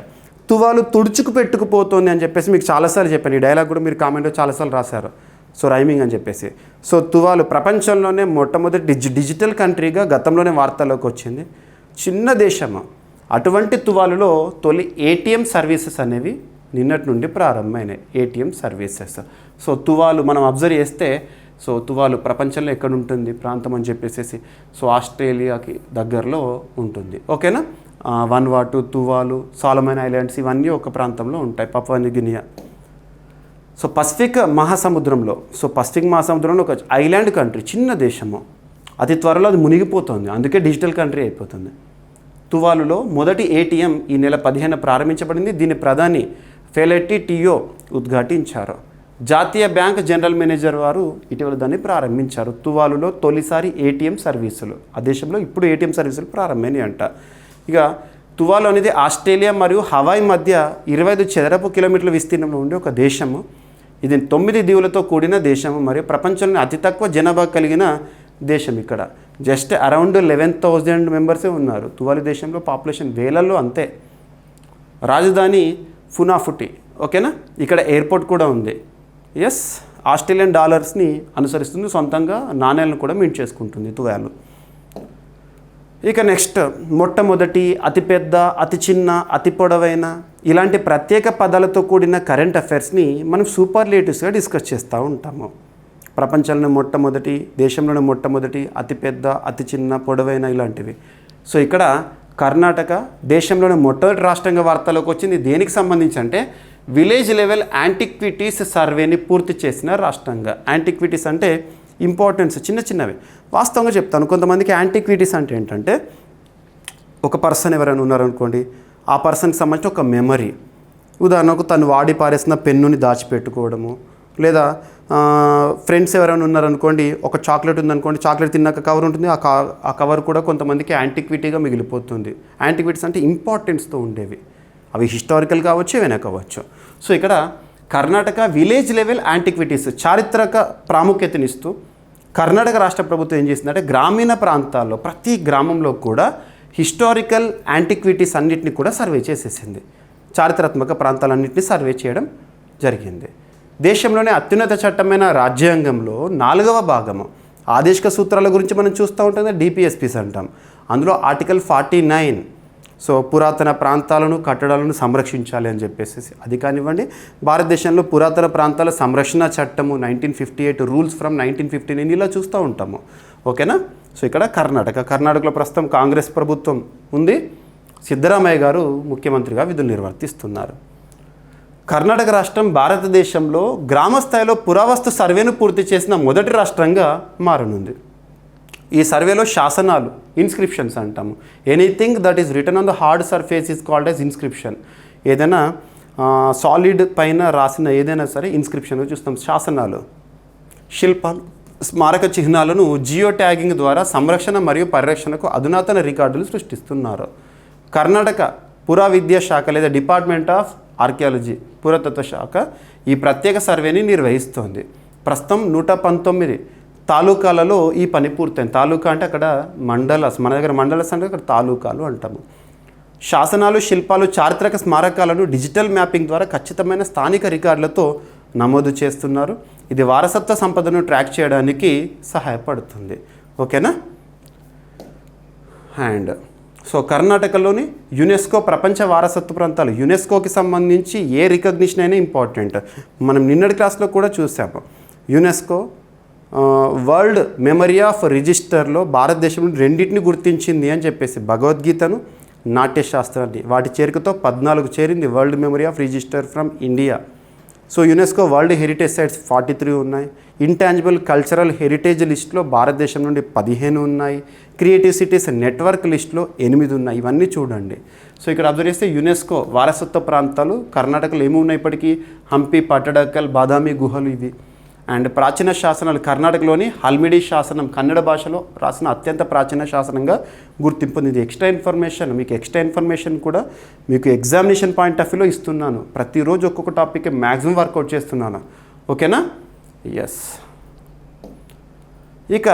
తువాలు తుడుచుకు పెట్టుకుపోతుంది అని చెప్పేసి మీకు చాలాసార్లు చెప్పాను. ఈ డైలాగ్ కూడా మీరు కామెంట్లో చాలాసార్లు రాశారు. సో రైమింగ్ అని చెప్పేసి. సో తువాలు ప్రపంచంలోనే మొట్టమొదటి డిజిటల్ కంట్రీగా గతంలోనే వార్తల్లోకి వచ్చింది. చిన్న దేశము. అటువంటి తువాలులో తొలి ATM సర్వీసెస్ అనేవి నిన్నటి నుండి ప్రారంభమైనాయి. ATM services. సో తువాలు మనం అబ్జర్వ్ చేస్తే, సో తువాలు ప్రపంచంలో ఎక్కడ ఉంటుంది ప్రాంతం అని చెప్పేసి, సో ఆస్ట్రేలియాకి దగ్గరలో ఉంటుంది. ఓకేనా. వన్వాటు, తువాలు, సాలమన్ ఐలాండ్స్ ఇవన్నీ ఒక ప్రాంతంలో ఉంటాయి. Papua new Guinea. So Pacific మహాసముద్రంలో ఒక ఐలాండ్ కంట్రీ, చిన్న దేశము. అతి త్వరలో అది మునిగిపోతుంది, అందుకే డిజిటల్ కంట్రీ అయిపోతుంది. తువాలులో మొదటి ATM ఈ నెల 15 ప్రారంభించబడింది. దీని ప్రధాని ఫెలెట్టి టియో ఉద్ఘాటించారు. జాతీయ బ్యాంక్ జనరల్ మేనేజర్ వారు ఇటీవల దాన్ని ప్రారంభించారు. తువాలులో తొలిసారి ATM సర్వీసులు, ఆ దేశంలో ఇప్పుడు ATM సర్వీసులు ప్రారంభమైనాయి అంట. ఇక తువాలు అనేది ఆస్ట్రేలియా మరియు హవాయి మధ్య 25 చదరపు కిలోమీటర్ల విస్తీర్ణంలో ఉండే ఒక దేశము. ఇది 9 దీవులతో కూడిన దేశము మరియు ప్రపంచంలోని అతి తక్కువ జనాభా కలిగిన దేశం. ఇక్కడ జస్ట్ అరౌండ్ 11,000 మెంబర్సే ఉన్నారు. తువాలు దేశంలో పాపులేషన్ వేలల్లో అంతే. రాజధాని ఫునాఫుటి, ఓకేనా. ఇక్కడ ఎయిర్పోర్ట్ కూడా ఉంది. ఎస్, ఆస్ట్రేలియన్ డాలర్స్ని అనుసరిస్తుంది, సొంతంగా నాణ్యాలను కూడా మింట్ చేసుకుంటుంది తువాలు. ఇక నెక్స్ట్, మొట్టమొదటి, అతిపెద్ద, అతి చిన్న, అతి పొడవైన ఇలాంటి ప్రత్యేక పదాలతో కూడిన కరెంట్ అఫైర్స్ని మనం సూపర్లేటివ్స్గా డిస్కస్ చేస్తూ ఉంటాము. ప్రపంచంలోనే మొట్టమొదటి, దేశంలోనే మొట్టమొదటి, అతిపెద్ద, అతి చిన్న, పొడవైన ఇలాంటివి. సో ఇక్కడ కర్ణాటక దేశంలోనే మొట్టమొదటి రాష్ట్రంగా వార్తలోకి వచ్చింది. దేనికి సంబంధించి అంటే విలేజ్ లెవెల్ యాంటిక్విటీస్ సర్వేని పూర్తి చేసిన రాష్ట్రంగా. యాంటిక్విటీస్ అంటే ఇంపార్టెన్స్ చిన్న చిన్నవి. వాస్తవంగా చెప్తాను, కొంతమందికి యాంటిక్విటీస్ అంటే ఏంటంటే ఒక పర్సన్ ఎవరైనా ఉన్నారనుకోండి, ఆ పర్సన్కి సంబంధించిన ఒక మెమరీ. ఉదాహరణకు తను వాడి పారేసిన పెన్నుని దాచిపెట్టుకోవడము, లేదా ఫ్రెండ్స్ ఎవరైనా ఉన్నారనుకోండి, ఒక చాక్లెట్ ఉందనుకోండి, చాక్లెట్ తిన్నాక కవర్ ఉంటుంది, ఆ కవర్ కూడా కొంతమందికి యాంటిక్విటీగా మిగిలిపోతుంది. యాంటిక్విటీస్ అంటే ఇంపార్టెన్స్తో ఉండేవి, అవి హిస్టారికల్ కావచ్చు, ఏవైనా కావచ్చు. సో ఇక్కడ కర్ణాటక విలేజ్ లెవెల్ యాంటిక్విటీస్ చారిత్రక ప్రాముఖ్యతనిస్తూ కర్ణాటక రాష్ట్ర ప్రభుత్వం ఏం చేసిందంటే గ్రామీణ ప్రాంతాల్లో ప్రతి గ్రామంలో కూడా హిస్టారికల్ యాంటిక్విటీస్ అన్నింటినీ కూడా సర్వే చేసేసింది. చారిత్రాత్మక ప్రాంతాలన్నింటినీ సర్వే చేయడం జరిగింది. దేశంలోనే అత్యున్నత చట్టమైన రాజ్యాంగంలో 4వ భాగము ఆదేశిక సూత్రాల గురించి మనం చూస్తూ ఉంటుంది, డిపిఎస్పీస్ అంటాం. అందులో ఆర్టికల్ 49, సో పురాతన ప్రాంతాలను, కట్టడాలను సంరక్షించాలి అని చెప్పేసి అది కానివ్వండి. భారతదేశంలో పురాతన ప్రాంతాల సంరక్షణ చట్టము 1958, రూల్స్ ఫ్రమ్ 1959 ఇలా చూస్తూ ఉంటాము, ఓకేనా. సో ఇక్కడ కర్ణాటకలో ప్రస్తుతం కాంగ్రెస్ ప్రభుత్వం ఉంది. సిద్ధరామయ్య గారు ముఖ్యమంత్రిగా విధులు నిర్వర్తిస్తున్నారు. కర్ణాటక రాష్ట్రం భారతదేశంలో గ్రామ స్థాయిలో పురావస్తు సర్వేను పూర్తి చేసిన మొదటి రాష్ట్రంగా మారనుంది. ఈ సర్వేలో శాసనాలు, ఇన్స్క్రిప్షన్స్ అంటాము. Anything that is return on the hard surface is called as inscription. ఏదైనా సాలిడ్ పైన రాసిన ఏదైనా సరే ఇన్స్క్రిప్షన్ చూస్తాం. శాసనాలు, శిల్పాలు, స్మారక చిహ్నాలను జియో ట్యాగింగ్ ద్వారా సంరక్షణ మరియు పరిరక్షణకు అధునాతన రికార్డులు సృష్టిస్తున్నారు. కర్ణాటక పురావిద్యా శాఖ లేదా డిపార్ట్మెంట్ ఆఫ్ ఆర్కియాలజీ, పురాతత్వ శాఖ ఈ ప్రత్యేక సర్వేని నిర్వహిస్తోంది. ప్రస్తుతం 119 తాలూకాలలో ఈ పని పూర్తయింది. తాలూకా అంటే అక్కడ మండలస్, మన దగ్గర మండలస్ అంటే అక్కడ తాలూకాలు అంటాము. శాసనాలు, శిల్పాలు, చారిత్రక స్మారకాలను డిజిటల్ మ్యాపింగ్ ద్వారా ఖచ్చితమైన స్థానిక రికార్డులతో నమోదు చేస్తున్నారు. ఇది వారసత్వ సంపదను ట్రాక్ చేయడానికి సహాయపడుతుంది, ఓకేనా. అండ్ సో కర్ణాటకలోని యునెస్కో ప్రపంచ వారసత్వ ప్రాంతాలు, యునెస్కోకి సంబంధించి ఏ రికగ్నిషన్ అయినా ఇంపార్టెంట్. మనం నిన్నటి క్లాస్లో కూడా చూసాము. యునెస్కో వరల్డ్ మెమరీ ఆఫ్ రిజిస్టర్లో భారతదేశంలో రెండింటిని గుర్తించింది అని చెప్పేసి, భగవద్గీతను, నాట్యశాస్త్రాన్ని. వాటి చేరికతో 14 చేరింది World Memory of Register from India. So UNESCO World Heritage sites 43 ఉన్నాయి. ఇంటాంజిబుల్ కల్చరల్ హెరిటేజ్ లిస్ట్లో భారతదేశం నుండి 15 ఉన్నాయి. క్రియేటివ్ సిటీస్ నెట్వర్క్ లిస్ట్లో 8 ఉన్నాయి. ఇవన్నీ చూడండి. సో ఇక్కడ అబ్జర్వ్ చేస్తే యునెస్కో వారసత్వ ప్రాంతాలు కర్ణాటకలో ఏమి ఉన్నాయి ఇప్పటికీ? హంపి, పట్టడకల్, బాదామి గుహలు ఇవి. అండ్ ప్రాచీన శాసనాలు, కర్ణాటకలోని హల్మిడి శాసనం కన్నడ భాషలో రాసిన అత్యంత ప్రాచీన శాసనంగా గుర్తింపు ఉంది. ఎక్స్ట్రా ఇన్ఫర్మేషన్, మీకు ఎక్స్ట్రా ఇన్ఫర్మేషన్ కూడా మీకు ఎగ్జామినేషన్ పాయింట్ ఆఫ్ వ్యూలో ఇస్తున్నాను. ప్రతిరోజు ఒక్కొక్క టాపిక్ మ్యాక్సిమం వర్కౌట్ చేస్తున్నాను, ఓకేనా. ఎస్. ఇక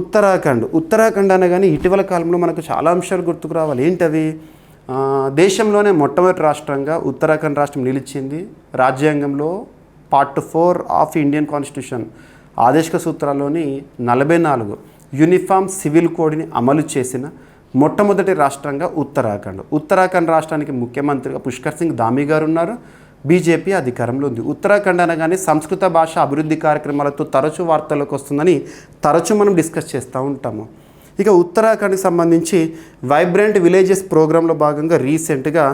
ఉత్తరాఖండ్ అనగానే ఇటీవల కాలంలో మనకు చాలా అంశాలు గుర్తుకు రావాలి. ఏంటవి? దేశంలోనే మొట్టమొదటి రాష్ట్రంగా ఉత్తరాఖండ్ రాష్ట్రం నిలిచింది. రాజ్యాంగంలో పార్ట్ 4 ఆఫ్ ఇండియన్ కాన్స్టిట్యూషన్ ఆదేశిక సూత్రాల్లోని 44 యూనిఫామ్ సివిల్ కోడ్ని అమలు చేసిన మొట్టమొదటి రాష్ట్రంగా ఉత్తరాఖండ్ రాష్ట్రానికి ముఖ్యమంత్రిగా పుష్కర్ సింగ్ ధామీ గారు ఉన్నారు. బీజేపీ అధికారంలో ఉంది. ఉత్తరాఖండ్ అనగానే సంస్కృత భాష అభివృద్ధి కార్యక్రమాలతో తరచూ వార్తల్లోకి వస్తుందని తరచూ మనం డిస్కస్ చేస్తూ ఉంటాము. ఇక ఉత్తరాఖండ్కి సంబంధించి వైబ్రెంట్ విలేజెస్ ప్రోగ్రాంలో భాగంగా రీసెంట్గా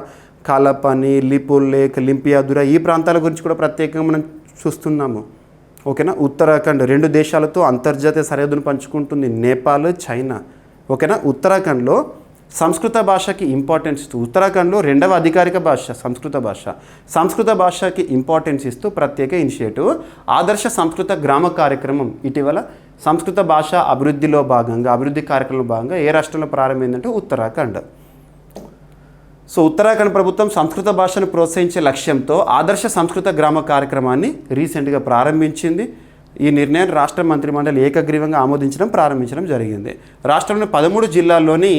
కాలపాని, లిపుల్ లేక్, లింపియాదురా ఈ ప్రాంతాల గురించి కూడా ప్రత్యేకంగా మనం చూస్తున్నాము, ఓకేనా. ఉత్తరాఖండ్ 2 దేశాలతో అంతర్జాతీయ సరిహద్దును పంచుకుంటుంది, నేపాల్, చైనా, ఓకేనా. ఉత్తరాఖండ్లో సంస్కృత భాషకి ఇంపార్టెన్స్ ఇస్తూ, ఉత్తరాఖండ్లో 2వ అధికారిక భాష సంస్కృత భాషకి ఇంపార్టెన్స్ ఇస్తూ ప్రత్యేక ఇనిషియేటివ్ ఆదర్శ సంస్కృత గ్రామ కార్యక్రమం ఇటీవల సంస్కృత భాష అభివృద్ధి కార్యక్రమంలో భాగంగా ఏ రాష్ట్రంలో ప్రారంభమైందంటే ఉత్తరాఖండ్. సో ఉత్తరాఖండ్ ప్రభుత్వం సంస్కృత భాషను ప్రోత్సహించే లక్ష్యంతో ఆదర్శ సంస్కృత గ్రామ కార్యక్రమాన్ని రీసెంట్గా ప్రారంభించింది. ఈ నిర్ణయాన్ని రాష్ట్ర మంత్రిమండలి ఏకగ్రీవంగా ఆమోదించడం ప్రారంభించడం జరిగింది. రాష్ట్రంలోని 13 జిల్లాల్లోని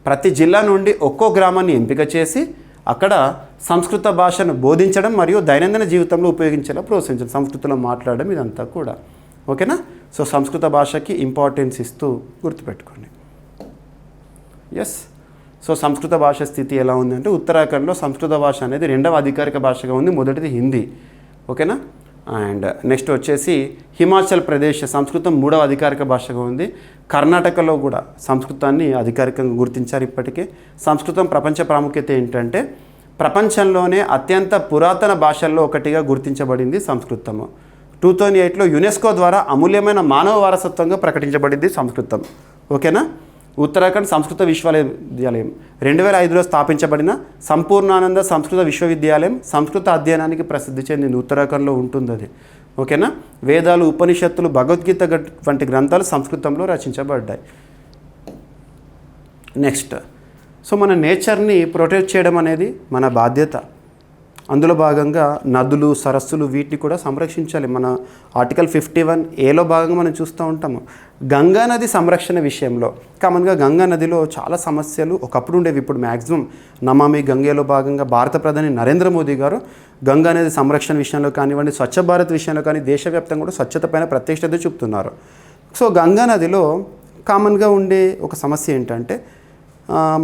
ప్రతి జిల్లా నుండి ఒక్కో గ్రామాన్ని ఎంపిక చేసి అక్కడ సంస్కృత భాషను బోధించడం మరియు దైనందిన జీవితంలో ఉపయోగించేలా ప్రోత్సహించడం, సంస్కృతంలో మాట్లాడడం, ఇదంతా కూడా ఓకేనా. సో సంస్కృత భాషకి ఇంపార్టెన్స్ ఇస్తూ గుర్తుపెట్టుకోండి. ఎస్. సో సంస్కృత భాష స్థితి ఎలా ఉందంటే ఉత్తరాఖండ్లో సంస్కృత భాష అనేది 2వ అధికారిక భాషగా ఉంది, మొదటిది హిందీ. ఓకేనా. అండ్ నెక్స్ట్ వచ్చేసి హిమాచల్ ప్రదేశ్ సంస్కృతం 3వ అధికారిక భాషగా ఉంది. కర్ణాటకలో కూడా సంస్కృతాన్ని అధికారికంగా గుర్తించారు ఇప్పటికే. సంస్కృతం ప్రపంచ ప్రాముఖ్యత ఏంటంటే ప్రపంచంలోనే అత్యంత పురాతన భాషల్లో ఒకటిగా గుర్తించబడింది సంస్కృతము. 2008లో యునెస్కో ద్వారా అమూల్యమైన మానవ వారసత్వంగా ప్రకటించబడింది సంస్కృతం. ఓకేనా. ఉత్తరాఖండ్ సంస్కృత విశ్వవిద్యాలయం 2005లో స్థాపించబడిన సంపూర్ణానంద సంస్కృత విశ్వవిద్యాలయం సంస్కృత అధ్యయనానికి ప్రసిద్ధి చెందింది. ఉత్తరాఖండ్లో ఉంటుంది అది. ఓకేనా. వేదాలు, ఉపనిషత్తులు, భగవద్గీత వంటి గ్రంథాలు సంస్కృతంలో రచించబడ్డాయి. నెక్స్ట్, సో మన నేచర్ని ప్రొటెక్ట్ చేయడం అనేది మన బాధ్యత. అందులో భాగంగా నదులు, సరస్సులు వీటిని కూడా సంరక్షించాలి. మన ఆర్టికల్ 51A భాగంగా మనం చూస్తూ ఉంటాము. గంగా నది సంరక్షణ విషయంలో కామన్గా గంగా నదిలో చాలా సమస్యలు ఒకప్పుడు ఉండేవి, ఇప్పుడు మ్యాక్సిమం నమామి గంగేలో భాగంగా భారత ప్రధాని నరేంద్ర మోదీ గారు గంగా నది సంరక్షణ విషయంలో కానివ్వండి, స్వచ్ఛ భారత్ విషయంలో కానీ దేశవ్యాప్తంగా కూడా స్వచ్ఛత పైన ప్రత్యేక శ్రద్ధ చూపుతున్నారు. సో గంగా నదిలో కామన్గా ఉండే ఒక సమస్య ఏంటంటే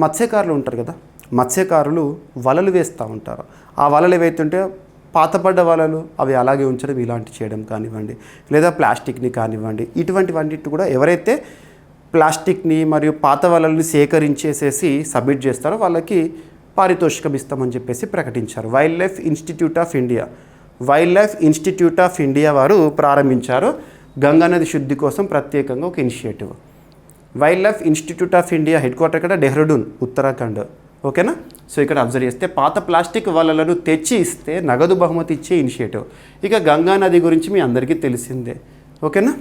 మత్స్యకారులు ఉంటారు కదా, మత్స్యకారులు వలలు వేస్తూ ఉంటారు. ఆ వలలు ఏవైతుంటే పాతపడ్డ వలలు అవి అలాగే ఉంచడం, ఇలాంటి చేయడం కానివ్వండి, లేదా ప్లాస్టిక్ని కానివ్వండి, ఇటువంటివన్నిటి కూడా ఎవరైతే ప్లాస్టిక్ని మరియు పాత వలల్ని సేకరించేసేసి సబ్మిట్ చేస్తారో వాళ్ళకి పారితోషికం ఇస్తామని చెప్పేసి ప్రకటించారు. Wild life institute of India వారు ప్రారంభించారు గంగానది శుద్ధి కోసం ప్రత్యేకంగా ఒక initiative. Wild life institute of India head quarter ఇక్కడ డెహ్రాడూన్, ఉత్తరాఖండ్. ఓకేనా. సో ఇక్కడ అబ్జర్వ్ చేస్తే పాత ప్లాస్టిక్ వలలను తెచ్చి ఇస్తే నగదు బహుమతి ఇచ్చే ఇనిషియేటివ్. ఇక గంగా నది గురించి మీ అందరికీ తెలిసిందే. ఓకేనా.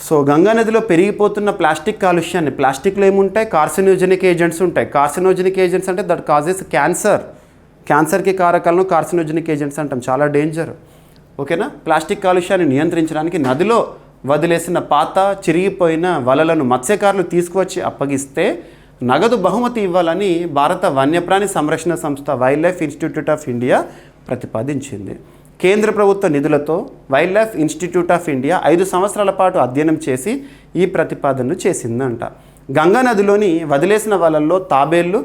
సో గంగా నదిలో పెరిగిపోతున్న ప్లాస్టిక్ కాలుష్యాన్ని, ప్లాస్టిక్లో ఏముంటాయి, కార్సినోజెనిక్ ఏజెంట్స్ ఉంటాయి. కార్సినోజెనిక్ ఏజెంట్స్ అంటే దట్ కాజెస్ క్యాన్సర్కి కారకాలను కార్సినోజెనిక్ ఏజెంట్స్ అంటాం, చాలా డేంజర్. ఓకేనా. ప్లాస్టిక్ కాలుష్యాన్ని నియంత్రించడానికి నదిలో వదిలేసిన పాత చిరిగిపోయిన వలలను మత్స్యకారులు తీసుకువచ్చి అప్పగిస్తే నగదు బహుమతి ఇవ్వాలని భారత వన్యప్రాణి సంరక్షణ సంస్థ wild life institute of India ప్రతిపాదించింది. కేంద్ర ప్రభుత్వ నిధులతో wild life institute of India 5 సంవత్సరాల పాటు అధ్యయనం చేసి ఈ ప్రతిపాదనను చేసిందంట. గంగా నదిలోని వదిలేసిన వలల్లో తాబేళ్ళు,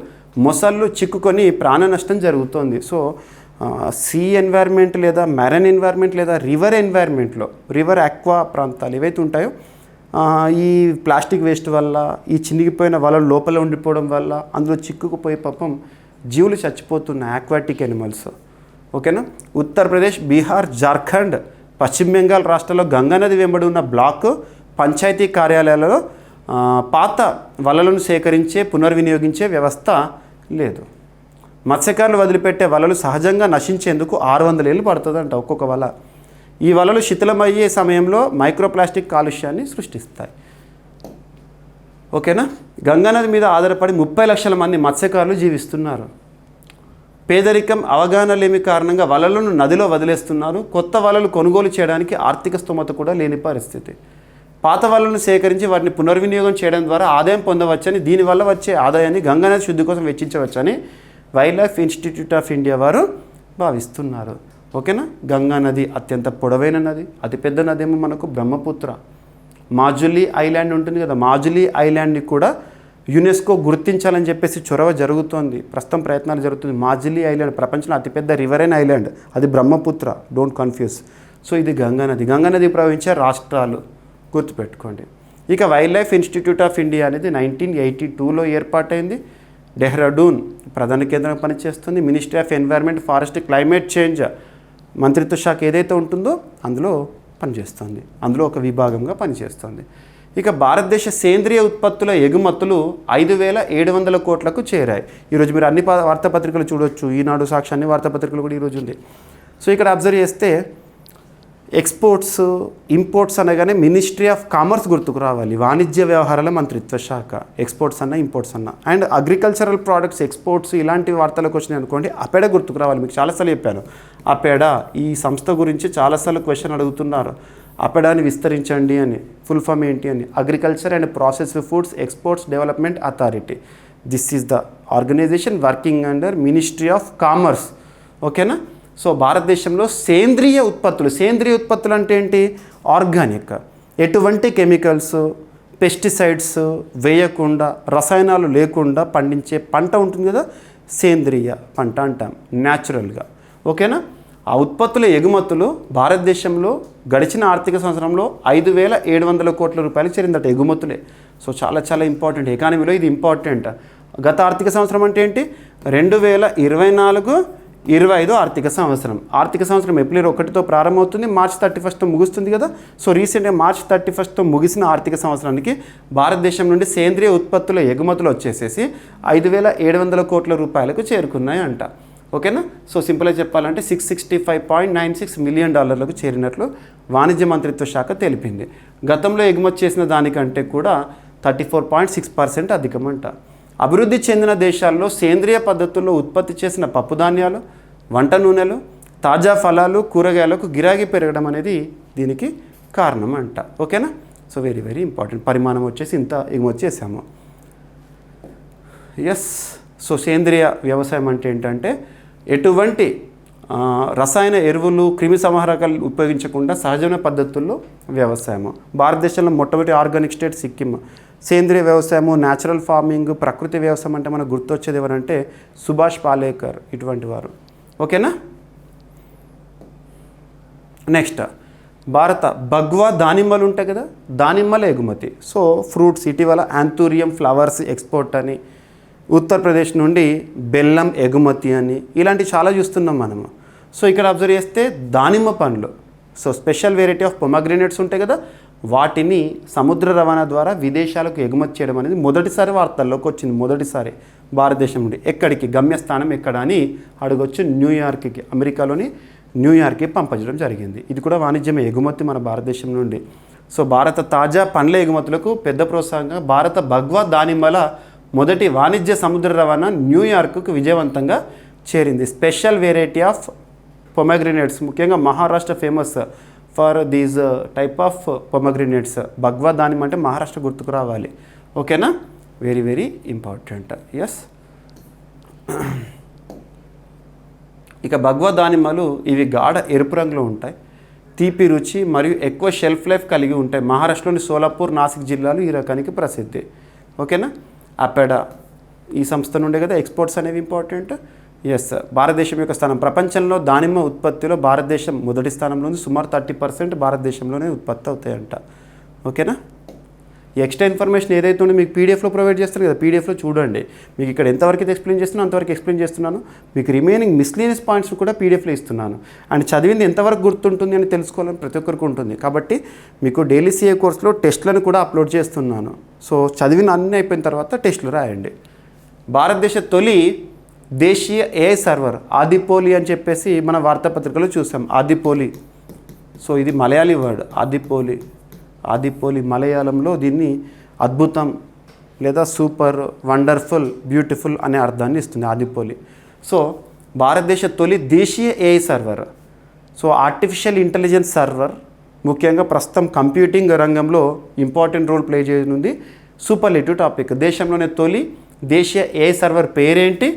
మొసళ్ళు చిక్కుకొని ప్రాణ నష్టం జరుగుతోంది. సో సీ ఎన్వైర్న్మెంట్ లేదా మెరైన్ ఎన్వైర్న్మెంట్ లేదా రివర్ ఆక్వా ప్రాంతాలు ఏవైతే ఉంటాయో ఈ ప్లాస్టిక్ వేస్ట్ వల్ల, ఈ చినిగిపోయిన వలలు లోపల ఉండిపోవడం వల్ల అందులో చిక్కుకుపోయి పాపం జీవులు చచ్చిపోతున్నాయి, ఆక్వాటిక్ ఎనిమల్స్. ఓకేనా. ఉత్తరప్రదేశ్, బీహార్, జార్ఖండ్, పశ్చిమ బెంగాల్ రాష్ట్రాల్లో గంగానది వెంబడి ఉన్న బ్లాక్ పంచాయతీ కార్యాలయాలలో పాత వలలను సేకరించే, పునర్వినియోగించే వ్యవస్థ లేదు. మత్స్యకారులు వదిలిపెట్టే వలలు సహజంగా నశించేందుకు 600 ఏళ్ళు పడుతుందంట ఒక్కొక్క వల. ఈ వలలు శిథిలమయ్యే సమయంలో మైక్రోప్లాస్టిక్ కాలుష్యాన్ని సృష్టిస్తాయి. ఓకేనా. గంగానది మీద ఆధారపడి 30 లక్షల మంది మత్స్యకారులు జీవిస్తున్నారు. పేదరికం, అవగాహన లేమి కారణంగా వలలను నదిలో వదిలేస్తున్నారు. కొత్త వలలు కొనుగోలు చేయడానికి ఆర్థిక స్తోమత కూడా లేని పరిస్థితి. పాత వలలను సేకరించి వాటిని పునర్వినియోగం చేయడం ద్వారా ఆదాయం పొందవచ్చని, దీనివల్ల వచ్చే ఆదాయాన్ని గంగానది శుద్ధి కోసం వెచ్చించవచ్చని wildlife institute of India వారు భావిస్తున్నారు. ఓకేనా. గంగా నది అత్యంత పొడవైన నది, అతిపెద్ద నది ఏమో మనకు బ్రహ్మపుత్ర. మాజులి ఐలాండ్ ఉంటుంది కదా, మాజులి ఐలాండ్ని కూడా యునెస్కో గుర్తించాలని చెప్పేసి చొరవ జరుగుతోంది, ప్రస్తుతం ప్రయత్నాలు జరుగుతుంది. మాజులి ఐలాండ్ ప్రపంచంలో అతిపెద్ద రివరైన్ ఐలాండ్, అది బ్రహ్మపుత్ర, డోంట్ కన్ఫ్యూజ్. సో ఇది గంగా నది ప్రవహించే రాష్ట్రాలు గుర్తుపెట్టుకోండి. ఇక wild life institute of India అనేది 1982లో ఏర్పాటైంది. డెహ్రాడూన్ ప్రధాన కేంద్రంగా పనిచేస్తుంది. Ministry of environment, forest, climate change మంత్రిత్వ శాఖ ఏదైతే ఉంటుందో అందులో పనిచేస్తుంది, అందులో ఒక విభాగంగా పనిచేస్తుంది. ఇక భారతదేశ సేంద్రియ ఉత్పత్తుల ఎగుమతులు 5,700 కోట్లకు చేరాయి. ఈరోజు మీరు అన్ని వార్తాపత్రికలు చూడొచ్చు, ఈనాడు, సాక్షి, అన్ని వార్తాపత్రికలు కూడా ఈరోజు ఉంది. సో ఇక్కడ అబ్జర్వ్ చేస్తే ఎక్స్పోర్ట్స్ ఇంపోర్ట్స్ అనగానే మినిస్ట్రీ ఆఫ్ కామర్స్ గుర్తుకు రావాలి, వాణిజ్య వ్యవహారాల మంత్రిత్వ శాఖ. ఎక్స్పోర్ట్స్ అన్న ఇంపోర్ట్స్ అన్న. అండ్ అగ్రికల్చరల్ ప్రోడక్ట్స్ ఎక్స్పోర్ట్స్ ఇలాంటి వార్తలకు వచ్చినాయి అనుకోండి, అపెడా గుర్తుకు రావాలి. మీకు చాలాసార్లు చెప్పాను, అపెడా ఈ సంస్థ గురించి చాలాసార్లు క్వశ్చన్ అడుగుతున్నారు. అపెడాని విస్తరించండి అని, ఫుల్ ఫామ్ ఏంటి అని. Agriculture and processed foods exports development authority. This is the organisation working under ministry of commerce. ఓకేనా. సో భారతదేశంలో సేంద్రియ ఉత్పత్తులు అంటే ఏంటి? ఆర్గానిక్, ఎటువంటి కెమికల్స్ పెస్టిసైడ్స్ వేయకుండా, రసాయనాలు లేకుండా పండించే పంట ఉంటుంది కదా, సేంద్రియ పంట అంటాం న్యాచురల్గా. ఓకేనా. ఆ ఉత్పత్తుల ఎగుమతులు భారతదేశంలో గడిచిన ఆర్థిక సంవత్సరంలో 5,700 కోట్ల రూపాయలు చేరిందట ఎగుమతులే. సో చాలా చాలా ఇంపార్టెంట్, ఎకానమీలో ఇది ఇంపార్టెంట్. గత ఆర్థిక సంవత్సరం అంటే ఏంటి? 2024-25 ఆర్థిక సంవత్సరం ఏప్రిల్ 1తో ప్రారంభమవుతుంది, మార్చ్ 31తో ముగుస్తుంది కదా. సో రీసెంట్గా మార్చ్ 31తో ముగిసిన ఆర్థిక సంవత్సరానికి భారతదేశం నుండి సేంద్రియ ఉత్పత్తుల ఎగుమతులు వచ్చేసేసి 5,700 కోట్ల రూపాయలకు చేరుకున్నాయి అంట. ఓకేనా. సో సింపుల్గా చెప్పాలంటే $665.96 మిలియన్ చేరినట్లు వాణిజ్య మంత్రిత్వ శాఖ తెలిపింది. గతంలో ఎగుమతి చేసిన దానికంటే కూడా 34.6% అధికమంట. అభివృద్ధి చెందిన దేశాల్లో సేంద్రియ పద్ధతుల్లో ఉత్పత్తి చేసిన పప్పుధాన్యాలు, వంట నూనెలు, తాజా ఫలాలు, కూరగాయలకు గిరాకీ పెరగడం అనేది దీనికి కారణం అంట. ఓకేనా. So very very important. పరిమాణం వచ్చేసి ఇంత ఎగుమతి చేసాము. ఎస్. సో సేంద్రియ వ్యవసాయం అంటే ఏంటంటే ఎటువంటి రసాయన ఎరువులు, క్రిమి సంహారకాలు ఉపయోగించకుండా సహజమైన పద్ధతుల్లో వ్యవసాయము. భారతదేశంలో మొట్టమొదటి ఆర్గానిక్ స్టేట్ సిక్కిం. సేంద్రియ వ్యవసాయము, న్యాచురల్ ఫార్మింగ్, ప్రకృతి వ్యవసాయం అంటే మనకు గుర్తొచ్చేది ఎవరంటే సుభాష్ పాలేకర్ ఇటువంటి వారు. ఓకేనా. నెక్స్ట్ భారత బగ్వా దానిమ్మలు ఉంటాయి కదా, దానిమ్మల ఎగుమతి. సో ఫ్రూట్స్ ఇటీవల యాంథూరియం ఫ్లవర్స్ ఎక్స్పోర్ట్ అని, ఉత్తరప్రదేశ్ నుండి బెల్లం ఎగుమతి అని, ఇలాంటివి చాలా చూస్తున్నాం మనము. సో ఇక్కడ అబ్జర్వ్ చేస్తే దానిమ్మ పండ్లు, సో స్పెషల్ వెరైటీ ఆఫ్ పొమగ్రెనేట్స్ ఉంటాయి కదా, వాటిని సముద్ర రవాణా ద్వారా విదేశాలకు ఎగుమతి చేయడం అనేది మొదటిసారి వార్తల్లోకి వచ్చింది. మొదటిసారి భారతదేశం నుండి. ఎక్కడికి? గమ్యస్థానం ఎక్కడ అని అడగొచ్చు. న్యూయార్క్కి, అమెరికాలోని న్యూయార్క్కి పంపించడం జరిగింది. ఇది కూడా వాణిజ్యం ఎగుమతి మన భారతదేశం నుండి. సో భారత తాజా పండ్ల ఎగుమతులకు పెద్ద ప్రోత్సాహంగా భారత బగ్వా దానిమ్మల మొదటి వాణిజ్య సముద్ర రవాణా న్యూయార్క్కు విజయవంతంగా చేరింది. స్పెషల్ వెరైటీ ఆఫ్ పొమగ్రెనేట్స్, ముఖ్యంగా Maharashtra famous for these type of పొమగ్రెనేట్స్. Bhagwa దానిమ్మ అంటే మహారాష్ట్ర గుర్తుకు రావాలి. ఓకేనా. Very very important. ఎస్. ఇక బగ్వా దానిమ్మలు ఇవి గాఢ ఎరుపు రంగులో ఉంటాయి, తీపి రుచి మరియు ఎక్కువ షెల్ఫ్ లైఫ్ కలిగి ఉంటాయి. మహారాష్ట్రలోని సోలాపూర్, నాసిక్ జిల్లాలు ఈ రకానికి ప్రసిద్ధి. ఓకేనా. అపెడా ఈ సంస్థ నుండే కదా ఎక్స్పోర్ట్స్ అనేవి ఇంపార్టెంట్. ఎస్. భారతదేశం యొక్క స్థానం ప్రపంచంలో దానిమ్మ ఉత్పత్తిలో భారతదేశం మొదటి స్థానంలో ఉంది. సుమారు 30% భారతదేశంలోనే ఉత్పత్తి అవుతాయంట. ఓకేనా. ఎక్స్ట్రా ఇన్ఫర్మేషన్ ఏదైతే ఉందో మీకు పీడిఎఫ్లో ప్రొవైడ్ చేస్తాను కదా, పీడిఎఫ్లో చూడండి. మీకు ఇక్కడ ఎంతవరకు అయితే ఎక్స్ప్లెయిన్ చేస్తున్నాను అంతవరకు ఎక్స్ప్లెయిన్ చేస్తున్నాను. మీకు రిమైనింగ్ మిస్లీనియస్ పాయింట్స్ కూడా పీడిఎఫ్లో ఇస్తున్నాను. అండ్ చదివింది ఎంతవరకు గుర్తుంటుంది అని తెలుసుకోవాలని ప్రతి ఒక్కరికి ఉంటుంది. కాబట్టి మీకు డైలీ సిఏ కోర్సులో టెస్ట్లను కూడా అప్లోడ్ చేస్తున్నాను. సో చదివిన అన్నీ అయిపోయిన తర్వాత టెస్టులు రాయండి. భారతదేశ తొలి దేశీయ ఏఐ సర్వర్ ఆదిపోలి అని చెప్పేసి మన వార్తాపత్రికలో చూసాం. ఆదిపోలి. సో ఇది మలయాళీ వర్డ్ ఆదిపోలి. ఆదిపోలి మలయాళంలో దీన్ని అద్భుతం లేదా సూపర్, వండర్ఫుల్, బ్యూటిఫుల్ అనే అర్థాన్ని ఇస్తుంది ఆదిపోలి. సో భారతదేశ తొలి దేశీయ AI server. So artificial intelligence server ముఖ్యంగా ప్రస్తుతం కంప్యూటింగ్ రంగంలో ఇంపార్టెంట్ రోల్ ప్లే చేయనుంది. Superlative topic. దేశంలోనే తొలి దేశీయ ఏఐ సర్వర్ పేరేంటి,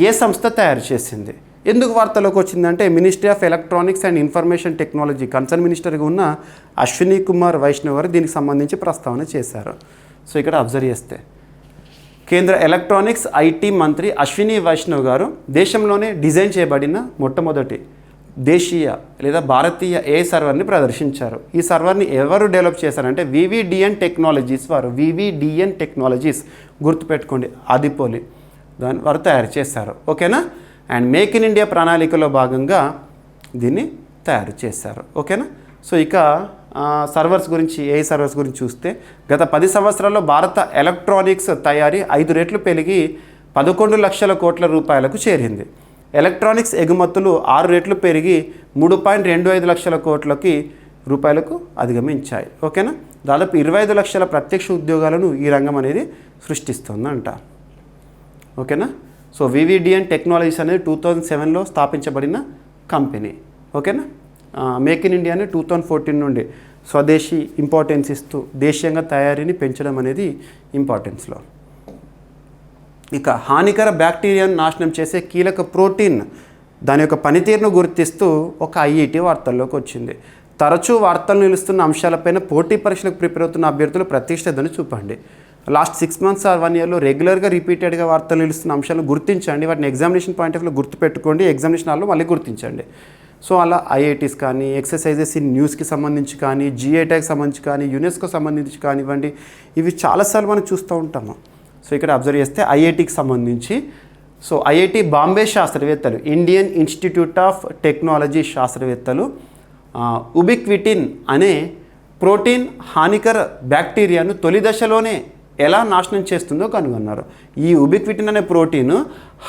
ఏ సంస్థ తయారు చేసింది, ఎందుకు వార్తలోకి వచ్చిందంటే ministry of electronics and information technology concern మినిస్టర్గా ఉన్న అశ్విని కుమార్ వైష్ణవ్ గారు దీనికి సంబంధించి ప్రస్తావన చేశారు. సో ఇక్కడ అబ్జర్వ్ చేస్తే కేంద్ర ఎలక్ట్రానిక్స్ ఐటీ మంత్రి అశ్విని వైష్ణవ్ గారు దేశంలోనే డిజైన్ చేయబడిన మొట్టమొదటి దేశీయ లేదా భారతీయ ఏ సర్వర్ని ప్రదర్శించారు. ఈ సర్వర్ని ఎవరు డెవలప్ చేశారంటే వివిడిఎన్ టెక్నాలజీస్ వారు. వివిడిఎన్ టెక్నాలజీస్ గుర్తుపెట్టుకోండి, ఆదిపోలి దాని వారు తయారు చేశారు. ఓకేనా. అండ్ మేక్ ఇన్ ఇండియా ప్రణాళికలో భాగంగా దీన్ని తయారు చేశారు. ఓకేనా. సో ఇక సర్వర్స్ గురించి, ఏఐ సర్వర్స్ గురించి చూస్తే గత 10 సంవత్సరాల్లో భారత ఎలక్ట్రానిక్స్ తయారీ 5 రెట్లు పెరిగి 11 లక్షల కోట్ల రూపాయలకు చేరింది. ఎలక్ట్రానిక్స్ ఎగుమతులు 6 రెట్లు పెరిగి 3.25 లక్షల కోట్లకి రూపాయలకు అధిగమించాయి. ఓకేనా, దాదాపు 25 లక్షల ప్రత్యక్ష ఉద్యోగాలను ఈ రంగం అనేది సృష్టిస్తుందంట. ఓకేనా, సో వివిడిఎన్ టెక్నాలజీస్ అనేది 2007లో స్థాపించబడిన కంపెనీ. ఓకేనా, మేక్ ఇన్ ఇండియా అనేది 2014 నుండి స్వదేశీ ఇంపార్టెన్స్ ఇస్తూ దేశీయంగా తయారీని పెంచడం అనేది ఇంపార్టెన్స్లో. ఇక హానికర బ్యాక్టీరియాను నాశనం చేసే కీలక ప్రోటీన్ దాని యొక్క పనితీరును గుర్తిస్తూ ఒక ఐఐటి వార్తల్లోకి వచ్చింది. తరచూ వార్తలు నిలుస్తున్న అంశాలపైన పోటీ పరీక్షలకు ప్రిపేర్ అవుతున్న అభ్యర్థులు ప్రతిష్టతను చూపండి. లాస్ట్ 6 months ఆర్ 1 yearలో రెగ్యులర్గా రిపీటెడ్గా వార్తలు నిలుస్తున్న అంశాలను గుర్తించండి. వాటిని ఎగ్జామినేషన్ పాయింట్ ఆఫ్ వ్యూలో గుర్తుపెట్టుకోండి, ఎగ్జామినేషన్ హాల్లో మళ్ళీ గుర్తించండి. సో అలా ఐఐటీస్ కానీ, ఎక్సర్సైజెస్ ఇన్ న్యూస్కి సంబంధించి కానీ, జిఐటాకి సంబంధించి కానీ, యునెస్కో సంబంధించి కానివ్వండి, ఇవి చాలాసార్లు మనం చూస్తూ ఉంటాము. సో ఇక్కడ అబ్జర్వ్ చేస్తే ఐఐటికి సంబంధించి, సో ఐఐటి బాంబే శాస్త్రవేత్తలు, ఇండియన్ ఇన్స్టిట్యూట్ ఆఫ్ టెక్నాలజీ శాస్త్రవేత్తలు ఉబిక్విటిన్ అనే ప్రోటీన్ హానికర బ్యాక్టీరియాను తొలి దశలోనే ఎలా నాశనం చేస్తుందో కనుగొన్నారు. ఈ ఉబిక్విటిన్ అనే ప్రోటీన్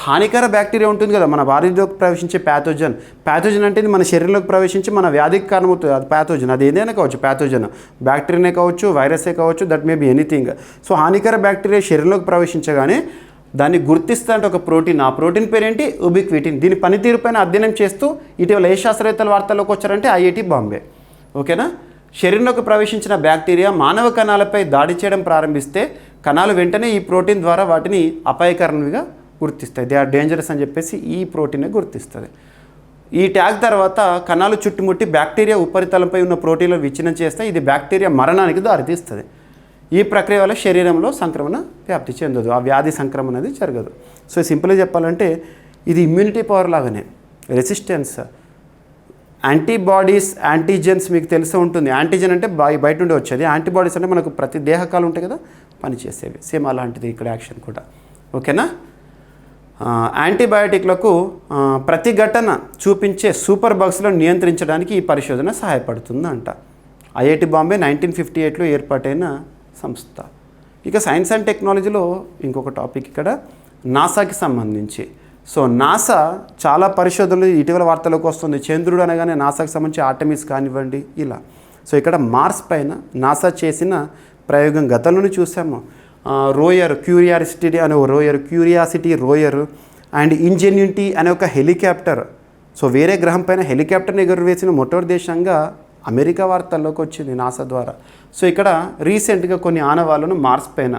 హానికర బ్యాక్టీరియా ఉంటుంది కదా, మన బాడీలోకి ప్రవేశించే ప్యాథోజన్ అంటే మన శరీరంలోకి ప్రవేశించి మన వ్యాధికి కారణమవుతుంది. అది ప్యాథోజన్, అది ఏదైనా కావచ్చు, ప్యాథోజన్ బ్యాక్టీరియానే కావచ్చు, వైరసే కావచ్చు, that may be anything. So హానికర బ్యాక్టీరియా శరీరంలోకి ప్రవేశించగానే దాన్ని గుర్తిస్తుంటే ఒక ప్రోటీన్, ఆ ప్రోటీన్ పేరేంటి, ఉబిక్విటిన్. దీని పనితీరుపైన అధ్యయనం చేస్తూ ఇటీవల ఏ శాస్త్రవేత్తల వార్తల్లోకి వచ్చారంటే ఐఐటి బాంబే. ఓకేనా, శరీరంలోకి ప్రవేశించిన బ్యాక్టీరియా మానవ కణాలపై దాడి చేయడం ప్రారంభిస్తే కణాలు వెంటనే ఈ ప్రోటీన్ ద్వారా వాటిని అపాయకరంగా గుర్తిస్తాయి. దే ఆర్ డేంజరస్ అని చెప్పేసి ఈ ప్రోటీనే గుర్తిస్తుంది. ఈ ట్యాగ్ తర్వాత కణాలు చుట్టుముట్టి బ్యాక్టీరియా ఉపరితలంపై ఉన్న ప్రోటీన్లు విచ్ఛిన్నం చేస్తే ఇది బ్యాక్టీరియా మరణానికి దారితీస్తుంది. ఈ ప్రక్రియ వల్ల శరీరంలో సంక్రమణ వ్యాప్తి చెందదు, ఆ వ్యాధి సంక్రమణ అనేది జరగదు. సో సింపుల్గా చెప్పాలంటే ఇది ఇమ్యూనిటీ పవర్ లాగానే, రెసిస్టెన్స్, యాంటీబాడీస్, యాంటీజెన్స్ మీకు తెలిసే ఉంటుంది. యాంటీజెన్ అంటే బయట నుండి వచ్చేది, యాంటీబాడీస్ అంటే మనకు ప్రతి దేహకాలు ఉంటాయి కదా పనిచేసేవి, సేమ్ అలాంటిది ఇక్కడ యాక్షన్ కూడా. ఓకేనా, యాంటీబయాటిక్లకు ప్రతిఘటన చూపించే సూపర్ బగ్స్లను నియంత్రించడానికి ఈ పరిశోధన సహాయపడుతుందంట. ఐఐటి బాంబే 1958లో ఏర్పాటైన సంస్థ. ఇక సైన్స్ అండ్ టెక్నాలజీలో ఇంకొక టాపిక్ ఇక్కడ నాసాకి సంబంధించి. సో నాసా చాలా పరిశోధనలు ఇటీవల వార్తలకు వస్తుంది. చంద్రుడు అనగానే నాసాకి సంబంధించి ఆర్టెమిస్ కానివ్వండి ఇలా. సో ఇక్కడ మార్స్ పైన నాసా చేసిన ప్రయోగం గతంలోనే చూసాము. రోయర్, క్యూరియాసిటీ అనే క్యూరియాసిటీ రోయర్ అండ్ ఇంజెన్యూటీ అనే ఒక హెలికాప్టర్. సో వేరే గ్రహం పైన హెలికాప్టర్ని ఎగురవేసిన మొట్టమొదటి దేశంగా అమెరికా వార్తల్లోకి వచ్చింది నాసా ద్వారా. సో ఇక్కడ రీసెంట్గా కొన్ని ఆనవాళ్ళను మార్స్ పైన,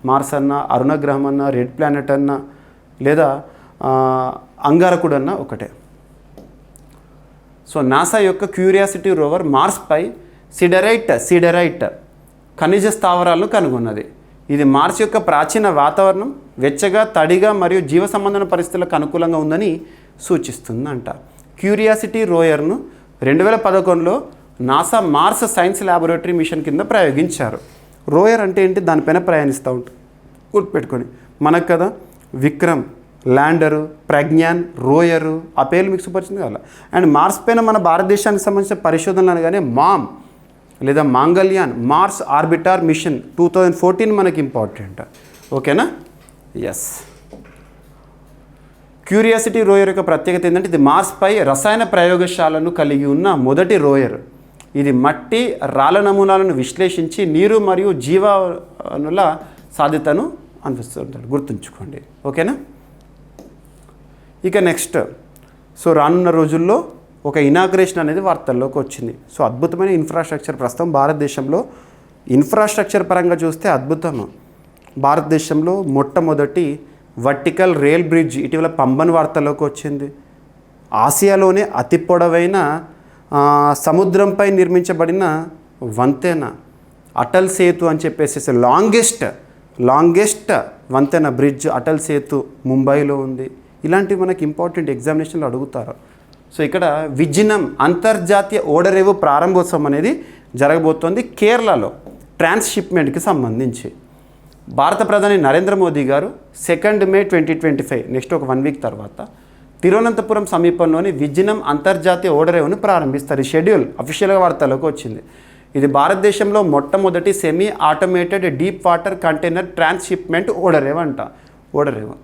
మార్స్ అన్న, అరుణ గ్రహం అన్న, రెడ్ ప్లానెట్ అన్న, లేదా అంగారకుడు అన్న ఒకటే. సో నాసా యొక్క క్యూరియాసిటీ రోవర్ మార్స్పై సిడరైట్ ఖనిజ స్థావరాలను కనుగొన్నది. ఇది మార్స్ యొక్క ప్రాచీన వాతావరణం వెచ్చగా, తడిగా మరియు జీవ సంబంధన పరిస్థితులకు అనుకూలంగా ఉందని సూచిస్తుందంట. క్యూరియాసిటీ రోయర్ను 2011లో NASA Mars science laboratory mission కింద ప్రయోగించారు. రోయర్ అంటే ఏంటి, దానిపైన ప్రయాణిస్తూ ఉంటుంది గుర్తుపెట్టుకొని. మనకు కదా విక్రమ్ ల్యాండరు, ప్రజ్ఞాన్, రోయరు, ఆ పేర్లు మీకు సుపరిచింది కదా. అండ్ మార్స్ పైన మన భారతదేశానికి సంబంధించిన పరిశోధనలు అనగానే మామ్ లేదా మాంగళ్యాన్, మార్స్ ఆర్బిటార్ మిషన్ 2014 మనకి ఇంపార్టెంట్. ఓకేనా, ఎస్. క్యూరియాసిటీ రోయర్ యొక్క ప్రత్యేకత ఏంటంటే ఇది మార్స్పై రసాయన ప్రయోగశాలను కలిగి ఉన్న మొదటి రోయర్. ఇది మట్టి, రాళ్ళ నమూనాలను విశ్లేషించి నీరు మరియు జీవాణుల సాధ్యతను అనిపిస్తుంటాడు, గుర్తుంచుకోండి. ఓకేనా, ఇక నెక్స్ట్. సో రానున్న రోజుల్లో ఒక ఇనాగ్రేషన్ అనేది వార్తల్లోకి వచ్చింది. సో అద్భుతమైన ఇన్ఫ్రాస్ట్రక్చర్ ప్రస్తుతం భారతదేశంలో ఇన్ఫ్రాస్ట్రక్చర్ పరంగా చూస్తే అద్భుతం. భారతదేశంలో మొట్టమొదటి వర్టికల్ రైల్ బ్రిడ్జ్ ఇటీవల పంబన్ వార్తల్లోకి వచ్చింది. ఆసియాలోనే అతి పొడవైన సముద్రంపై నిర్మించబడిన వంతెన అటల్ సేతు అని చెప్పేసి లాంగెస్ట్ వంతెన బ్రిడ్జ్ అటల్ సేతు ముంబైలో ఉంది. ఇలాంటివి మనకి ఇంపార్టెంట్ ఎగ్జామినేషన్లో అడుగుతారు. సో ఇక్కడ విజినం అంతర్జాతీయ ఓడరేవు ప్రారంభోత్సవం అనేది జరగబోతోంది కేరళలో ట్రాన్స్షిప్మెంట్కి సంబంధించి. భారత ప్రధాని నరేంద్ర మోదీ గారు 2 May 2025 నెక్స్ట్ ఒక 1 week తర్వాత తిరువనంతపురం సమీపంలోని విజినం అంతర్జాతీయ ఓడరేవును ప్రారంభిస్తారు. ఈ షెడ్యూల్ అఫీషియల్గా వార్తలోకి వచ్చింది. ఇది భారతదేశంలో మొట్టమొదటి semi automated deep water container transshipment ఓడరేవు.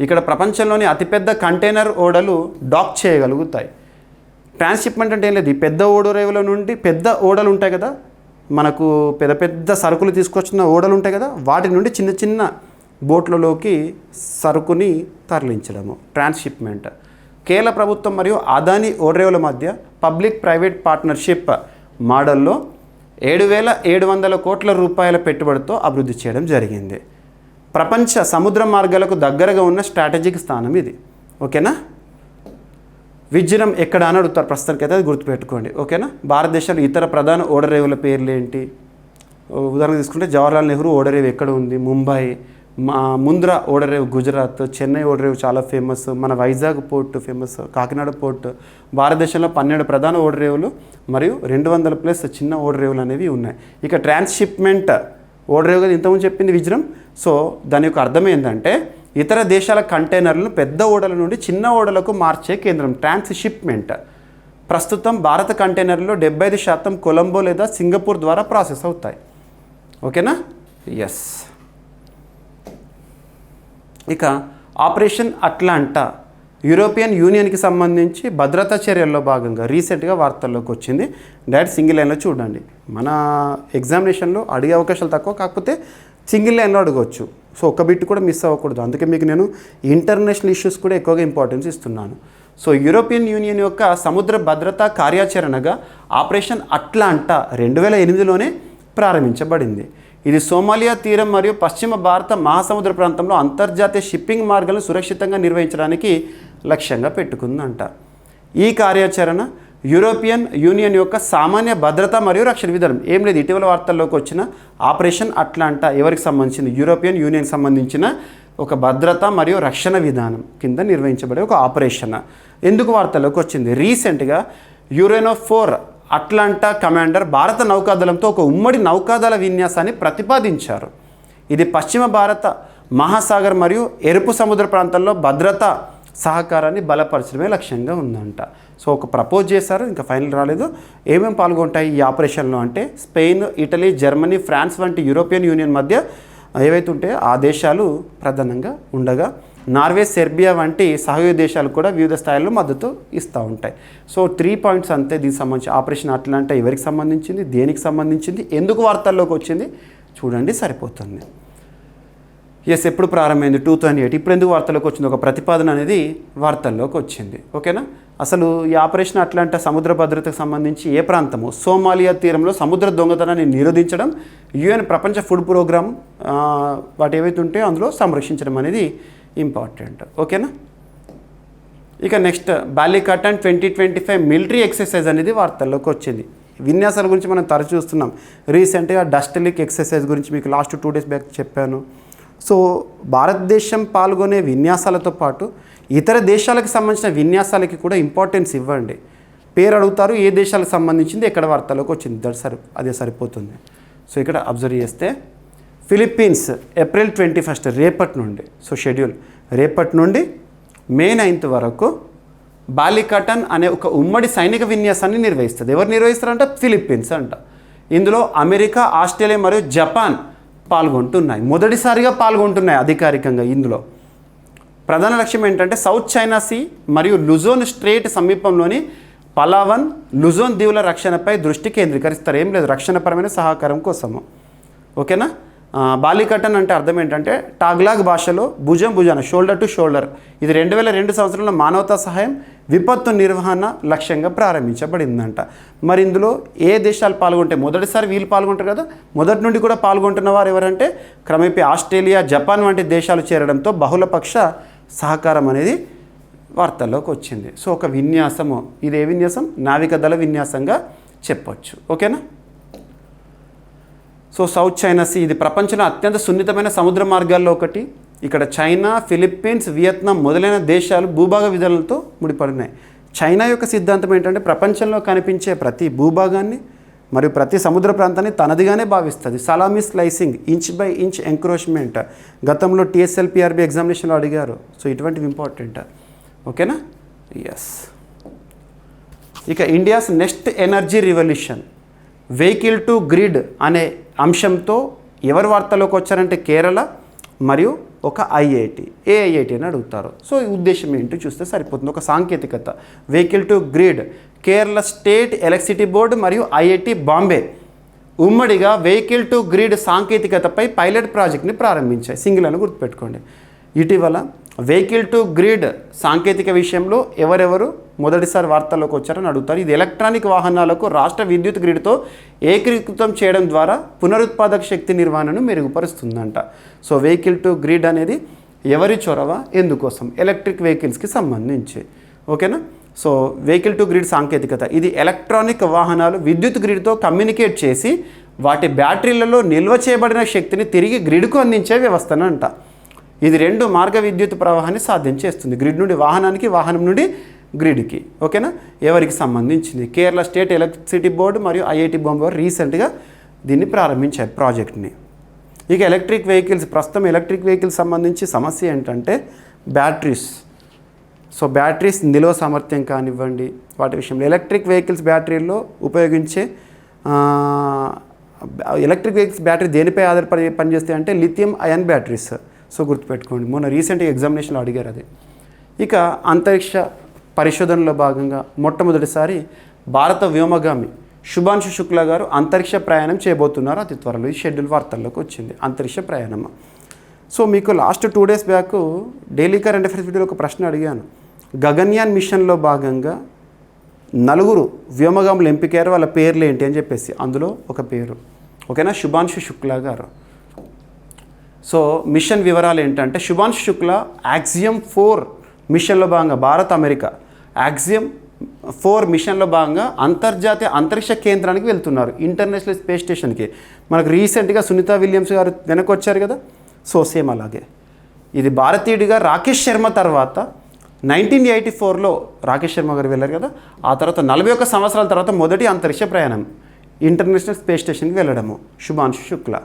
ఇక్కడ ప్రపంచంలోని అతిపెద్ద కంటైనర్ ఓడలు డాక్ చేయగలుగుతాయి. ట్రాన్స్షిప్మెంట్ అంటే ఏం లేదు, ఈ పెద్ద ఓడరేవుల నుండి పెద్ద ఓడలు ఉంటాయి కదా, మనకు పెద్ద పెద్ద సరుకులు తీసుకొచ్చిన ఓడలు ఉంటాయి కదా, వాటి నుండి చిన్న చిన్న బోట్లలోకి సరుకుని తరలించడము ట్రాన్స్షిప్మెంట్. కేరళ ప్రభుత్వం మరియు అదానీ ఓడరేవుల మధ్య పబ్లిక్ ప్రైవేట్ పార్ట్నర్షిప్ మోడల్లో 7,700 కోట్ల రూపాయల పెట్టుబడితో అభివృద్ధి చేయడం జరిగింది. ప్రపంచ సముద్ర మార్గాలకు దగ్గరగా ఉన్న స్ట్రాటజిక్ స్థానం ఇది. ఓకేనా. విజయం ఎక్కడ అని అడుగుతారు, ప్రస్తుతానికి అయితే అది గుర్తుపెట్టుకోండి. ఓకేనా. భారతదేశంలో ఇతర ప్రధాన ఓడరేవుల పేర్లు ఏంటి? ఉదాహరణ తీసుకుంటే జవహర్లాల్ నెహ్రూ ఓడరేవు ఎక్కడ ఉంది? ముంబై. ముంద్రా ఓడరేవు గుజరాత్. చెన్నై ఓడరేవు చాలా ఫేమస్. మన Vizag port famous. Kakinada port. భారతదేశంలో 12 ప్రధాన ఓడరేవులు మరియు 200+ చిన్న ఓడరేవులు అనేవి ఉన్నాయి. ఇక ట్రాన్స్షిప్మెంట్ ఓడరేవు కదా ఇంతకుముందు చెప్పింది విజయం. సో దాని యొక్క అర్థం ఏంటంటే ఇతర దేశాల కంటైనర్లను పెద్ద ఓడల నుండి చిన్న ఓడలకు మార్చే కేంద్రం ట్రాన్స్షిప్మెంట్. ప్రస్తుతం భారత కంటైనర్లో 75% కొలంబో లేదా సింగపూర్ ద్వారా ప్రాసెస్ అవుతాయి. ఓకేనా. ఎస్. ఇక ఆపరేషన్ అట్లాంటా యూరోపియన్ యూనియన్కి సంబంధించి భద్రతా చర్యల్లో భాగంగా రీసెంట్గా వార్తల్లోకి వచ్చింది. డైరెక్ట్ సింగిల్ లైన్లో చూడండి. మన ఎగ్జామినేషన్లో అడిగే అవకాశాలు తక్కువ, కాకపోతే సింగిల్ లైన్లో అడగవచ్చు. సో ఒక బిట్ కూడా మిస్ అవ్వకూడదు. అందుకే మీకు నేను ఇంటర్నేషనల్ ఇష్యూస్ కూడా ఎక్కువగా ఇంపార్టెన్స్ ఇస్తున్నాను. సో యూరోపియన్ యూనియన్ యొక్క సముద్ర భద్రతా కార్యాచరణగా ఆపరేషన్ అట్లాంటా 2008లోనే ప్రారంభించబడింది. ఇది సోమాలియా తీరం మరియు పశ్చిమ భారత మహాసముద్ర ప్రాంతంలో అంతర్జాతీయ షిప్పింగ్ మార్గాలను సురక్షితంగా నిర్వహించడానికి లక్ష్యంగా పెట్టుకుందంట. ఈ కార్యాచరణ యూరోపియన్ యూనియన్ యొక్క సామాన్య భద్రత మరియు రక్షణ విధానం. ఏం లేదు, ఇటీవల వార్తల్లోకి వచ్చిన ఆపరేషన్ అట్లాంటా ఎవరికి సంబంధించింది? యూరోపియన్ యూనియన్కి సంబంధించిన ఒక భద్రత మరియు రక్షణ విధానం కింద నిర్వహించబడే ఒక ఆపరేషన్. ఎందుకు వార్తల్లోకి వచ్చింది? రీసెంట్గా యురేనో 4 అట్లాంటా కమాండర్ భారత నౌకాదళంతో ఒక ఉమ్మడి నౌకాదళ విన్యాసాన్ని ప్రతిపాదించారు. ఇది పశ్చిమ భారత మహాసాగర్ మరియు ఎరుపు సముద్ర ప్రాంతాల్లో భద్రతా సహకారాన్ని బలపరచడమే లక్ష్యంగా ఉందంట. సో ఒక ప్రపోజ్ చేశారు, ఇంకా ఫైనల్ రాలేదు. ఏమేమి పాల్గొంటాయి ఈ ఆపరేషన్లో అంటే స్పెయిన్, ఇటలీ, జర్మనీ, ఫ్రాన్స్ వంటి యూరోపియన్ యూనియన్ మధ్య ఏవైతే ఉంటాయో ఆ దేశాలు ప్రధానంగా ఉండగా నార్వే, సెర్బియా వంటి సహయోగ దేశాలు కూడా వివిధ స్థాయిల్లో మద్దతు ఇస్తూ ఉంటాయి. సో 3 పాయింట్స్ అంతే దీనికి సంబంధించి. ఆపరేషన్ అట్లాంటా ఎవరికి సంబంధించింది, దేనికి సంబంధించింది, ఎందుకు వార్తల్లోకి వచ్చింది చూడండి, సరిపోతుంది. ఎస్, ఎప్పుడు ప్రారంభమైంది? 2008. ఇప్పుడు ఎందుకు వార్తల్లోకి వచ్చింది? ఒక ప్రతిపాదన అనేది వార్తల్లోకి వచ్చింది. ఓకేనా. అసలు ఈ ఆపరేషన్ అట్లాంటా సముద్ర భద్రతకు సంబంధించి ఏ ప్రాంతము? సోమాలియా తీరంలో సముద్ర దొంగతనాన్ని నిరోధించడం, UN ప్రపంచ ఫుడ్ ప్రోగ్రామ్ వాటి ఏవైతే ఉంటే అందులో సంరక్షించడం అనేది ఇంపార్టెంట్. ఓకేనా. ఇక నెక్స్ట్ బాలికాటన్ 2025 మిలిటరీ ఎక్సర్సైజ్ అనేది వార్తల్లోకి వచ్చింది. విన్యాసాల గురించి మనం తరచూ చూస్తున్నాం. రీసెంట్గా డస్టలిక్ ఎక్సర్సైజ్ గురించి మీకు లాస్ట్ 2 days బ్యాక్ చెప్పాను. సో భారతదేశం పాల్గొనే విన్యాసాలతో పాటు ఇతర దేశాలకు సంబంధించిన విన్యాసాలకి కూడా ఇంపార్టెన్స్ ఇవ్వండి. పేరు అడుగుతారు, ఏ దేశాలకు సంబంధించింది, ఎక్కడ వార్తల్లోకి వచ్చింది, అదే సరిపోతుంది. సో ఇక్కడ అబ్జర్వ్ చేస్తే ఫిలిప్పీన్స్ ఏప్రిల్ 21 రేపటి నుండి, సో షెడ్యూల్ రేపటి నుండి మే 9 వరకు బాలికాటన్ అనే ఒక ఉమ్మడి సైనిక విన్యాసాన్ని నిర్వహిస్తుంది. ఎవరు నిర్వహిస్తారంటే ఫిలిప్పీన్స్ అంట. ఇందులో అమెరికా, ఆస్ట్రేలియా మరియు జపాన్ పాల్గొంటున్నాయి. మొదటిసారిగా పాల్గొంటున్నాయి అధికారికంగా. ఇందులో ప్రధాన లక్ష్యం ఏంటంటే సౌత్ చైనా సీ మరియు లుజోన్ స్ట్రేట్ సమీపంలోని పలావన్, లుజోన్ దీవుల రక్షణపై దృష్టి కేంద్రీకరిస్తారు. ఏం లేదు, రక్షణపరమైన సహకారం కోసము. ఓకేనా. బాలికాటన్ అంటే అర్థం ఏంటంటే టాగ్లాగ్ భాషలో భుజం భుజాన, షోల్డర్ టు షోల్డర్. ఇది 2002 సంవత్సరంలో మానవతా సహాయం, విపత్తు నిర్వహణ లక్ష్యంగా ప్రారంభించబడిందంట. మరి ఇందులో ఏ దేశాలు పాల్గొంటాయి? మొదటిసారి వీళ్ళు పాల్గొంటారు కదా, మొదటి నుండి కూడా పాల్గొంటున్న వారు ఎవరంటే క్రమేపీ ఆస్ట్రేలియా, జపాన్ వంటి దేశాలు చేరడంతో బహుళపక్ష సహకారం అనేది వార్తల్లోకి వచ్చింది. సో ఒక విన్యాసము, ఇది ఏ విన్యాసం? నావికాదళ విన్యాసంగా చెప్పొచ్చు. ఓకేనా. సో సౌత్ చైనా సీ ఇది ప్రపంచంలో అత్యంత సున్నితమైన సముద్ర మార్గాల్లో ఒకటి. ఇక్కడ చైనా, ఫిలిప్పీన్స్, వియత్నాం మొదలైన దేశాలు భూభాగ విధానాలతో ముడిపడినాయి. చైనా యొక్క సిద్ధాంతం ఏంటంటే ప్రపంచంలో కనిపించే ప్రతి భూభాగాన్ని మరియు ప్రతి సముద్ర ప్రాంతాన్ని తనదిగానే భావిస్తుంది. Salami slicing, inch by inch encroachment. గతంలో TSLPRB ఎగ్జామినేషన్లో అడిగారు. సో ఇటువంటివి ఇంపార్టెంట్. ఓకేనా. ఎస్. ఇక India's next energy revolution, vehicle to grid అనే అంశంతో ఎవరు వార్తలోకి వచ్చారంటే కేరళ, మరియు ఒక ఐఐటి. ఏ ఐఐటి అని అడుగుతారు. సో ఈ ఉద్దేశం ఏంటో చూస్తే సరిపోతుంది. ఒక సాంకేతికత vehicle to grid Kerala state electricity board మరియు ఐఐటి బాంబే ఉమ్మడిగా వెహికల్ టు గ్రిడ్ సాంకేతికతపై పైలట్ ప్రాజెక్ట్ని ప్రారంభించాయి. సింగిల్ అని గుర్తుపెట్టుకోండి. ఇటీవల వెహికల్ టు గ్రిడ్ సాంకేతిక విషయంలో ఎవరెవరు మొదటిసారి వార్తల్లోకి వచ్చారని అడుగుతారు. ఇది ఎలక్ట్రానిక్ వాహనాలకు రాష్ట్ర విద్యుత్ గ్రిడ్తో ఏకీకృతం చేయడం ద్వారా పునరుత్పాదక శక్తి నిర్వహణను మెరుగుపరుస్తుందంట. సో వెహికల్ టు గ్రిడ్ అనేది ఎవరి చొరవ, ఎందుకోసం? ఎలక్ట్రిక్ వెహికల్స్కి సంబంధించి. ఓకేనా? సో వెహికల్ టు గ్రిడ్ సాంకేతికత ఇది ఎలక్ట్రానిక్ వాహనాలు విద్యుత్ గ్రిడ్తో కమ్యూనికేట్ చేసి వాటి బ్యాటరీలలో నిల్వ చేయబడిన శక్తిని తిరిగి గ్రిడ్కు అందించే వ్యవస్థను అంట. ఇది 2 మార్గ విద్యుత్ ప్రవాహాన్ని సాధ్యం చేస్తుంది. గ్రిడ్ నుండి వాహనానికి, వాహనం నుండి గ్రిడ్కి. ఓకేనా? ఎవరికి సంబంధించింది? కేరళ స్టేట్ ఎలక్ట్రిసిటీ బోర్డు మరియు ఐఐటి బాంబే వారు రీసెంట్గా దీన్ని ప్రారంభించారు ప్రాజెక్ట్ని. ఇక ఎలక్ట్రిక్ వెహికల్స్, ప్రస్తుతం ఎలక్ట్రిక్ వెహికల్స్ సంబంధించి సమస్య ఏంటంటే బ్యాటరీస్. సో బ్యాటరీస్ నిల్వ సామర్థ్యం కానివ్వండి వాటి విషయంలో ఎలక్ట్రిక్ వెహికల్స్ బ్యాటరీల్లో ఉపయోగించే ఎలక్ట్రిక్ వెహికల్స్ బ్యాటరీ దేనిపై ఆధారపడి పనిచేస్తాయి అంటే లిథియం అయాన్ బ్యాటరీస్. సో గుర్తుపెట్టుకోండి, మొన్న రీసెంట్గా ఎగ్జామినేషన్లో అడిగారు అది. ఇక అంతరిక్ష పరిశోధనలో భాగంగా మొట్టమొదటిసారి భారత వ్యోమగామి శుభాంశు శుక్లా గారు అంతరిక్ష ప్రయాణం చేయబోతున్నారు అతి త్వరలో. ఈ షెడ్యూల్ వార్తల్లోకి వచ్చింది అంతరిక్ష ప్రయాణం. సో మీకు last 2 days back daily current affairs వీడియోలో ఒక ప్రశ్న అడిగాను. గగన్యాన్ మిషన్లో భాగంగా 4 వ్యోమగాములు ఎంపికయ్యారు, వాళ్ళ పేర్లు ఏంటి అని చెప్పేసి. అందులో ఒక పేరు ఓకేనా, శుభాంశు శుక్లా గారు. సో మిషన్ వివరాలు ఏంటంటే శుభాంశు శుక్లా యాక్సియం 4 మిషన్లో భాగంగా భారత్ అమెరికా యాక్సియం 4 మిషన్లో భాగంగా అంతర్జాతీయ అంతరిక్ష కేంద్రానికి వెళ్తున్నారు, ఇంటర్నేషనల్ స్పేస్ స్టేషన్కి. మనకు రీసెంట్గా సునీత విలియమ్స్ గారు వెనక్కి వచ్చారు కదా. సో సేమ్ అలాగే ఇది భారతీయుడిగా రాకేష్ శర్మ తర్వాత 1984లో రాకేష్ శర్మ గారు వెళ్ళారు కదా. ఆ తర్వాత 41 సంవత్సరాల తర్వాత మొదటి అంతరిక్ష ప్రయాణం ఇంటర్నేషనల్ స్పేస్ స్టేషన్కి వెళ్ళడము శుభాంశు శుక్లా.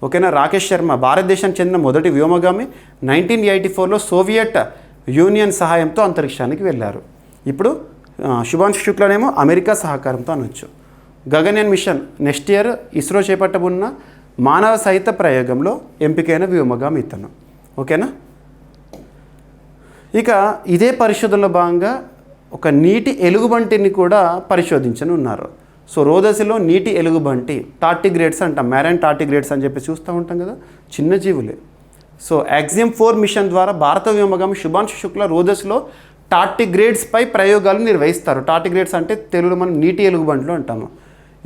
ఓకేనా? రాకేష్ శర్మ భారతదేశానికి చెందిన మొదటి వ్యోమగామి. 1984లో సోవియట్ యూనియన్ సహాయంతో అంతరిక్షానికి వెళ్ళారు. ఇప్పుడు శుభాంశు శుక్లానేమో అమెరికా సహకారంతో అనొచ్చు. Gaganyaan mission next year ISRO చేపట్టబోన్న మానవ సహిత ప్రయోగంలో ఎంపికైన వ్యోమగామి ఇతను. ఓకేనా? ఇక ఇదే పరిశోధనలో భాగంగా ఒక నీటి ఎలుగుబంటిని కూడా పరిశోధించనున్నారు. సో రోదసిలో నీటి ఎలుగుబంటి టార్టిగ్రేడ్స్ అంటాం, మ్యారైన్ టార్టిగ్రేడ్స్ అని చెప్పి చూస్తూ ఉంటాం కదా, చిన్న జీవులే. సో యాక్సియం 4 మిషన్ ద్వారా భారత వ్యోమగామి శుభాంశు శుక్లా రోదసిలో టార్టిగ్రేడ్స్పై ప్రయోగాలు నిర్వహిస్తారు. టార్టిగ్రేడ్స్ అంటే తెలుగులో మనం నీటి ఎలుగుబంట్లు అంటాము.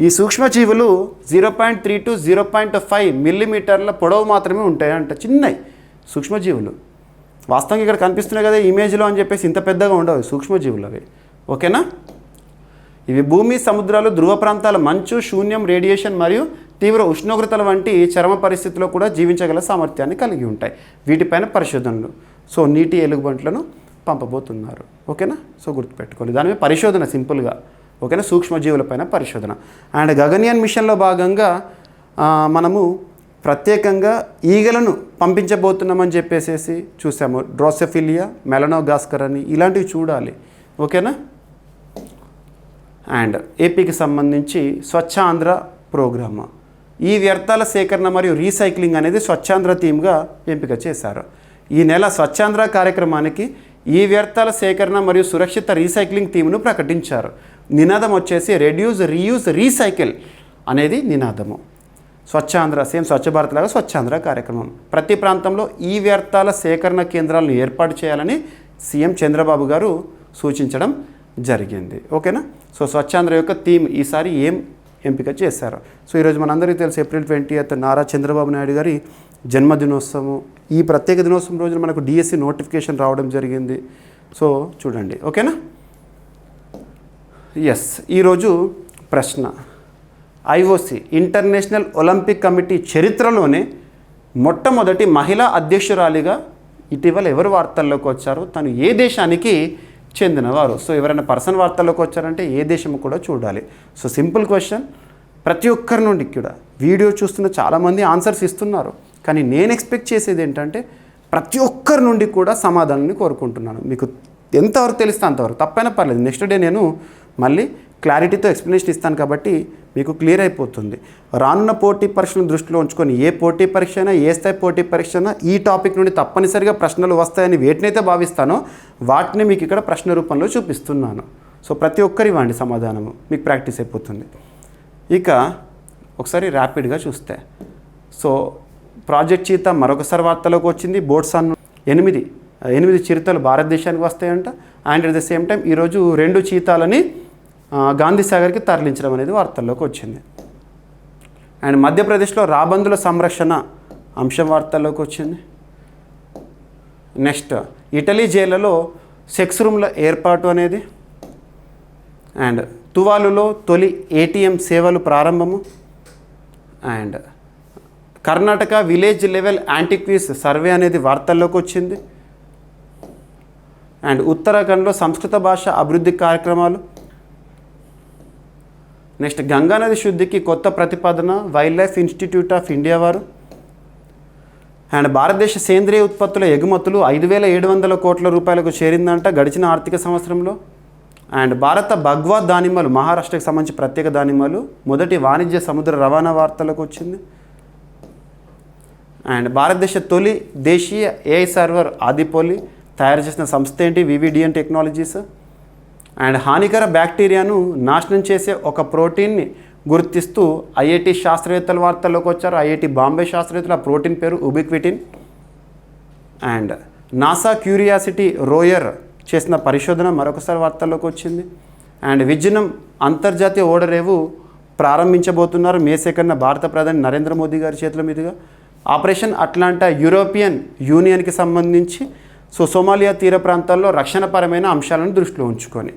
ఈ సూక్ష్మజీవులు 0.3 to 0.5 మిల్లీమీటర్ల పొడవు మాత్రమే ఉంటాయంట, చిన్నవి సూక్ష్మజీవులు. వాస్తవంగా ఇక్కడ కనిపిస్తున్నాయి కదా ఇమేజ్లో అని చెప్పేసి ఇంత పెద్దగా ఉండవు సూక్ష్మజీవులు అవి. ఓకేనా? ఇవి భూమి, సముద్రాలు, ధ్రువ ప్రాంతాల మంచు, శూన్యం, రేడియేషన్ మరియు తీవ్ర ఉష్ణోగ్రతల వంటి చర్మ పరిస్థితుల్లో కూడా జీవించగల సామర్థ్యాన్ని కలిగి ఉంటాయి. వీటిపైన పరిశోధనలు. సో నీటి ఎలుగుబంట్లను పంపబోతున్నారు. ఓకేనా? సో గుర్తుపెట్టుకోండి, దాని మీద పరిశోధన సింపుల్గా. ఓకేనా? సూక్ష్మజీవులపైన పరిశోధన. అండ్ గగన్యాన్ మిషన్లో భాగంగా మనము ప్రత్యేకంగా ఈగలను పంపించబోతున్నామని చెప్పేసి చూసాము. డ్రోసోఫిలియా, మెలనోగాస్కర్ అని ఇలాంటివి చూడాలి. ఓకేనా? అండ్ ఏపీకి సంబంధించి స్వచ్ఛాంధ్ర ప్రోగ్రామ్, ఈ వ్యర్థాల సేకరణ మరియు రీసైక్లింగ్ అనేది స్వచ్ఛాంధ్ర థీమ్గా ఎంపిక చేశారు. ఈ నెల స్వచ్ఛాంధ్ర కార్యక్రమానికి ఈ వ్యర్థాల సేకరణ మరియు సురక్షిత రీసైక్లింగ్ థీమ్ను ప్రకటించారు. నినాదం వచ్చేసి రెడ్యూస్, రీయూజ్, రీసైకిల్ అనేది నినాదము. స్వచ్ఛాంధ్ర సేమ్ స్వచ్ఛ భారత్ లాగా స్వచ్ఛాంధ్ర కార్యక్రమం. ప్రతి ప్రాంతంలో ఈ వ్యర్థాల సేకరణ కేంద్రాలను ఏర్పాటు చేయాలని సీఎం చంద్రబాబు గారు సూచించడం జరిగింది. ఓకేనా? సో స్వచ్ఛాంధ్ర యొక్క థీమ్ ఈసారి ఏం ఎంపిక చేశారు. సో ఈరోజు మనందరికీ తెలుసు April 20th నారా చంద్రబాబు నాయుడు గారి జన్మదినోత్సవం. ఈ ప్రత్యేక దినోత్సవం రోజున మనకు డిఎస్సి నోటిఫికేషన్ రావడం జరిగింది. సో చూడండి. ఓకేనా? ఎస్, ఈరోజు ప్రశ్న, ఐఓసి ఇంటర్నేషనల్ ఒలింపిక్ కమిటీ చరిత్రలోనే మొట్టమొదటి మహిళా అధ్యక్షురాలిగా ఇటీవల ఎవరు వార్తల్లోకి వచ్చారు, తను ఏ దేశానికి చెందినవారు? సో ఎవరైనా పర్సన్ వార్తల్లోకి వచ్చారంటే ఏ దేశం కూడా చూడాలి. సో సింపుల్ క్వశ్చన్, ప్రతి ఒక్కరి నుండి కూడా వీడియో చూస్తున్న చాలామంది ఆన్సర్స్ ఇస్తున్నారు, కానీ నేను ఎక్స్పెక్ట్ చేసేది ఏంటంటే ప్రతి ఒక్కరి నుండి కూడా సమాధానాన్ని కోరుకుంటున్నాను. మీకు ఎంతవరకు తెలిస్తే అంతవరకు, తప్పైనా పర్లేదు. నెక్స్ట్ డే నేను మళ్ళీ క్లారిటీతో ఎక్స్ప్లెనేషన్ ఇస్తాను కాబట్టి మీకు క్లియర్ అయిపోతుంది. రానున్న పోటీ పరీక్షలను దృష్టిలో ఉంచుకొని ఏ పోటీ పరీక్ష అయినా, ఏ స్థాయి పోటీ పరీక్ష అయినా ఈ టాపిక్ నుండి తప్పనిసరిగా ప్రశ్నలు వస్తాయని వేటినైతే భావిస్తానో వాటిని మీకు ఇక్కడ ప్రశ్న రూపంలో చూపిస్తున్నాను. సో ప్రతి ఒక్కరి ఇవ్వండి సమాధానము, మీకు ప్రాక్టీస్ అయిపోతుంది. ఇక ఒకసారి ర్యాపిడ్గా చూస్తే, సో ప్రాజెక్ట్ చీతా మరొకసారి వార్తలోకి వచ్చింది. బోట్సాన్ 8 చిరుతలు భారతదేశానికి వస్తాయంట. And at the same time ఈరోజు 2 చీతాలని గాంధీ సాగర్కి తరలించడం అనేది వార్తల్లోకి వచ్చింది. అండ్ మధ్యప్రదేశ్లో రాబందుల సంరక్షణ అంశం వార్తల్లోకి వచ్చింది. నెక్స్ట్ ఇటలీ జైళ్లలో సెక్స్ రూమ్ల ఏర్పాటు అనేది. అండ్ తువాలులో తొలి ఏటీఎం సేవలు ప్రారంభము. And Karnataka village level antiquities survey అనేది వార్తల్లోకి వచ్చింది. అండ్ ఉత్తరాఖండ్లో సంస్కృత భాష అభివృద్ధి కార్యక్రమాలు. నెక్స్ట్ గంగానది శుద్ధికి కొత్త ప్రతిపాదన wild life institute of India వారు. అండ్ భారతదేశ సేంద్రియ ఉత్పత్తుల ఎగుమతులు 5,700 కోట్ల రూపాయలకు చేరిందంట గడిచిన ఆర్థిక సంవత్సరంలో. అండ్ భారత భగ్వా దానిమ్మలు, మహారాష్ట్రకి సంబంధించి ప్రత్యేక దానిమ్మలు మొదటి వాణిజ్య సముద్ర రవాణా వార్తలకు వచ్చింది. అండ్ భారతదేశ తొలి దేశీయ ఏఐ సర్వర్ ఆదిపోలి తయారు చేసిన సంస్థ ఏంటి? వివిడిఎన్ టెక్నాలజీస్. అండ్ హానికర బ్యాక్టీరియాను నాశనం చేసే ఒక ప్రోటీన్ని గుర్తిస్తూ ఐఐటి శాస్త్రవేత్తల వార్తల్లోకి వచ్చారు. ఐఐటి బాంబే శాస్త్రవేత్తలు, ఆ ప్రోటీన్ పేరు ఉబిక్విటిన్. అండ్ నాసా క్యూరియాసిటీ రోయర్ చేసిన పరిశోధన మరొకసారి వార్తల్లోకి వచ్చింది. అండ్ విజనం అంతర్జాతీయ ఓడరేవు ప్రారంభించబోతున్నారు మే 2న భారత ప్రధాని నరేంద్ర మోదీ గారి చేతుల మీదుగా. ఆపరేషన్ అట్లాంటా యూరోపియన్ యూనియన్కి సంబంధించి సోమాలియా తీర ప్రాంతాల్లో రక్షణపరమైన అంశాలను దృష్టిలో ఉంచుకొని.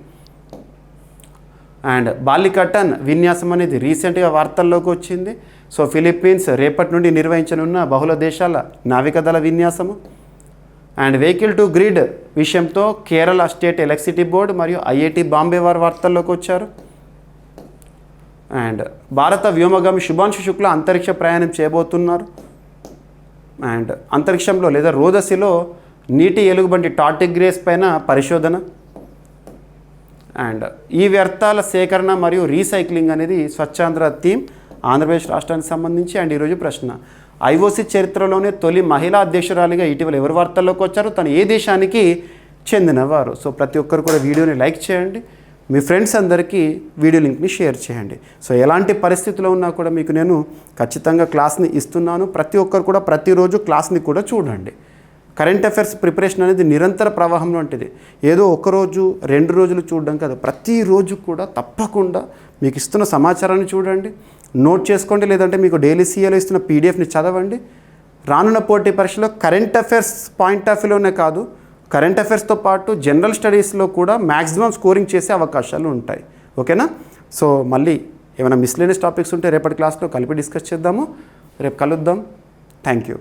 అండ్ బాలికట్టన్ విన్యాసం అనేది రీసెంట్గా వార్తల్లోకి వచ్చింది. సో ఫిలిప్పీన్స్ రేపటి నుండి నిర్వహించనున్న బహుళ దేశాల నావికాదళ విన్యాసము. అండ్ వెహికల్ టు గ్రిడ్ విషయంతో కేరళ స్టేట్ ఎలక్ట్రిసిటీ బోర్డు మరియు ఐఐటి బాంబే వారు వార్తల్లోకి వచ్చారు. అండ్ భారత వ్యోమగామి శుభాంశు శుక్ల అంతరిక్ష ప్రయాణం చేయబోతున్నారు. అండ్ అంతరిక్షంలో లేదా రోదసిలో నీటి ఎలుగుబంటి టార్టిగ్రేస్ పైన పరిశోధన. అండ్ ఈ వ్యర్థాల సేకరణ మరియు రీసైక్లింగ్ అనేది స్వచ్ఛాంధ్ర థీమ్ ఆంధ్రప్రదేశ్ రాష్ట్రానికి సంబంధించి. అండ్ ఈరోజు ప్రశ్న, ఐఓసీ చరిత్రలోనే తొలి మహిళా అధ్యక్షురాలిగా ఇటీవల ఎవరు వార్తల్లోకి వచ్చారు? తను ఏ దేశానికి చెందినవారు? సో ప్రతి ఒక్కరు కూడా వీడియోని లైక్ చేయండి, మీ ఫ్రెండ్స్ అందరికీ వీడియో లింక్ని షేర్ చేయండి. సో ఎలాంటి పరిస్థితిలో ఉన్నా కూడా మీకు నేను ఖచ్చితంగా క్లాస్ని ఇస్తున్నాను. ప్రతి ఒక్కరు కూడా ప్రతిరోజు క్లాస్ని కూడా చూడండి. కరెంట్ అఫైర్స్ ప్రిపరేషన్ అనేది నిరంతర ప్రవాహంలో ఉంటుంది. ఏదో ఒకరోజు 2 రోజులు చూడడం కాదు, ప్రతిరోజు కూడా తప్పకుండా మీకు ఇస్తున్న సమాచారాన్ని చూడండి, నోట్ చేసుకోండి. లేదంటే మీకు డైలీ సీఏలో ఇస్తున్న పీడిఎఫ్ని చదవండి. రానున్న పోటీ పరీక్షలో కరెంట్ అఫైర్స్ పాయింట్ ఆఫ్ వ్యూలోనే కాదు, కరెంట్ అఫైర్స్తో పాటు జనరల్ స్టడీస్లో కూడా మ్యాక్సిమం స్కోరింగ్ చేసే అవకాశాలు ఉంటాయి. ఓకేనా? సో మళ్ళీ ఏమైనా మిస్లేనియస్ టాపిక్స్ ఉంటే రేపటి క్లాస్లో కలిపి డిస్కస్ చేద్దాము. రేపు కలుద్దాం. Thank you.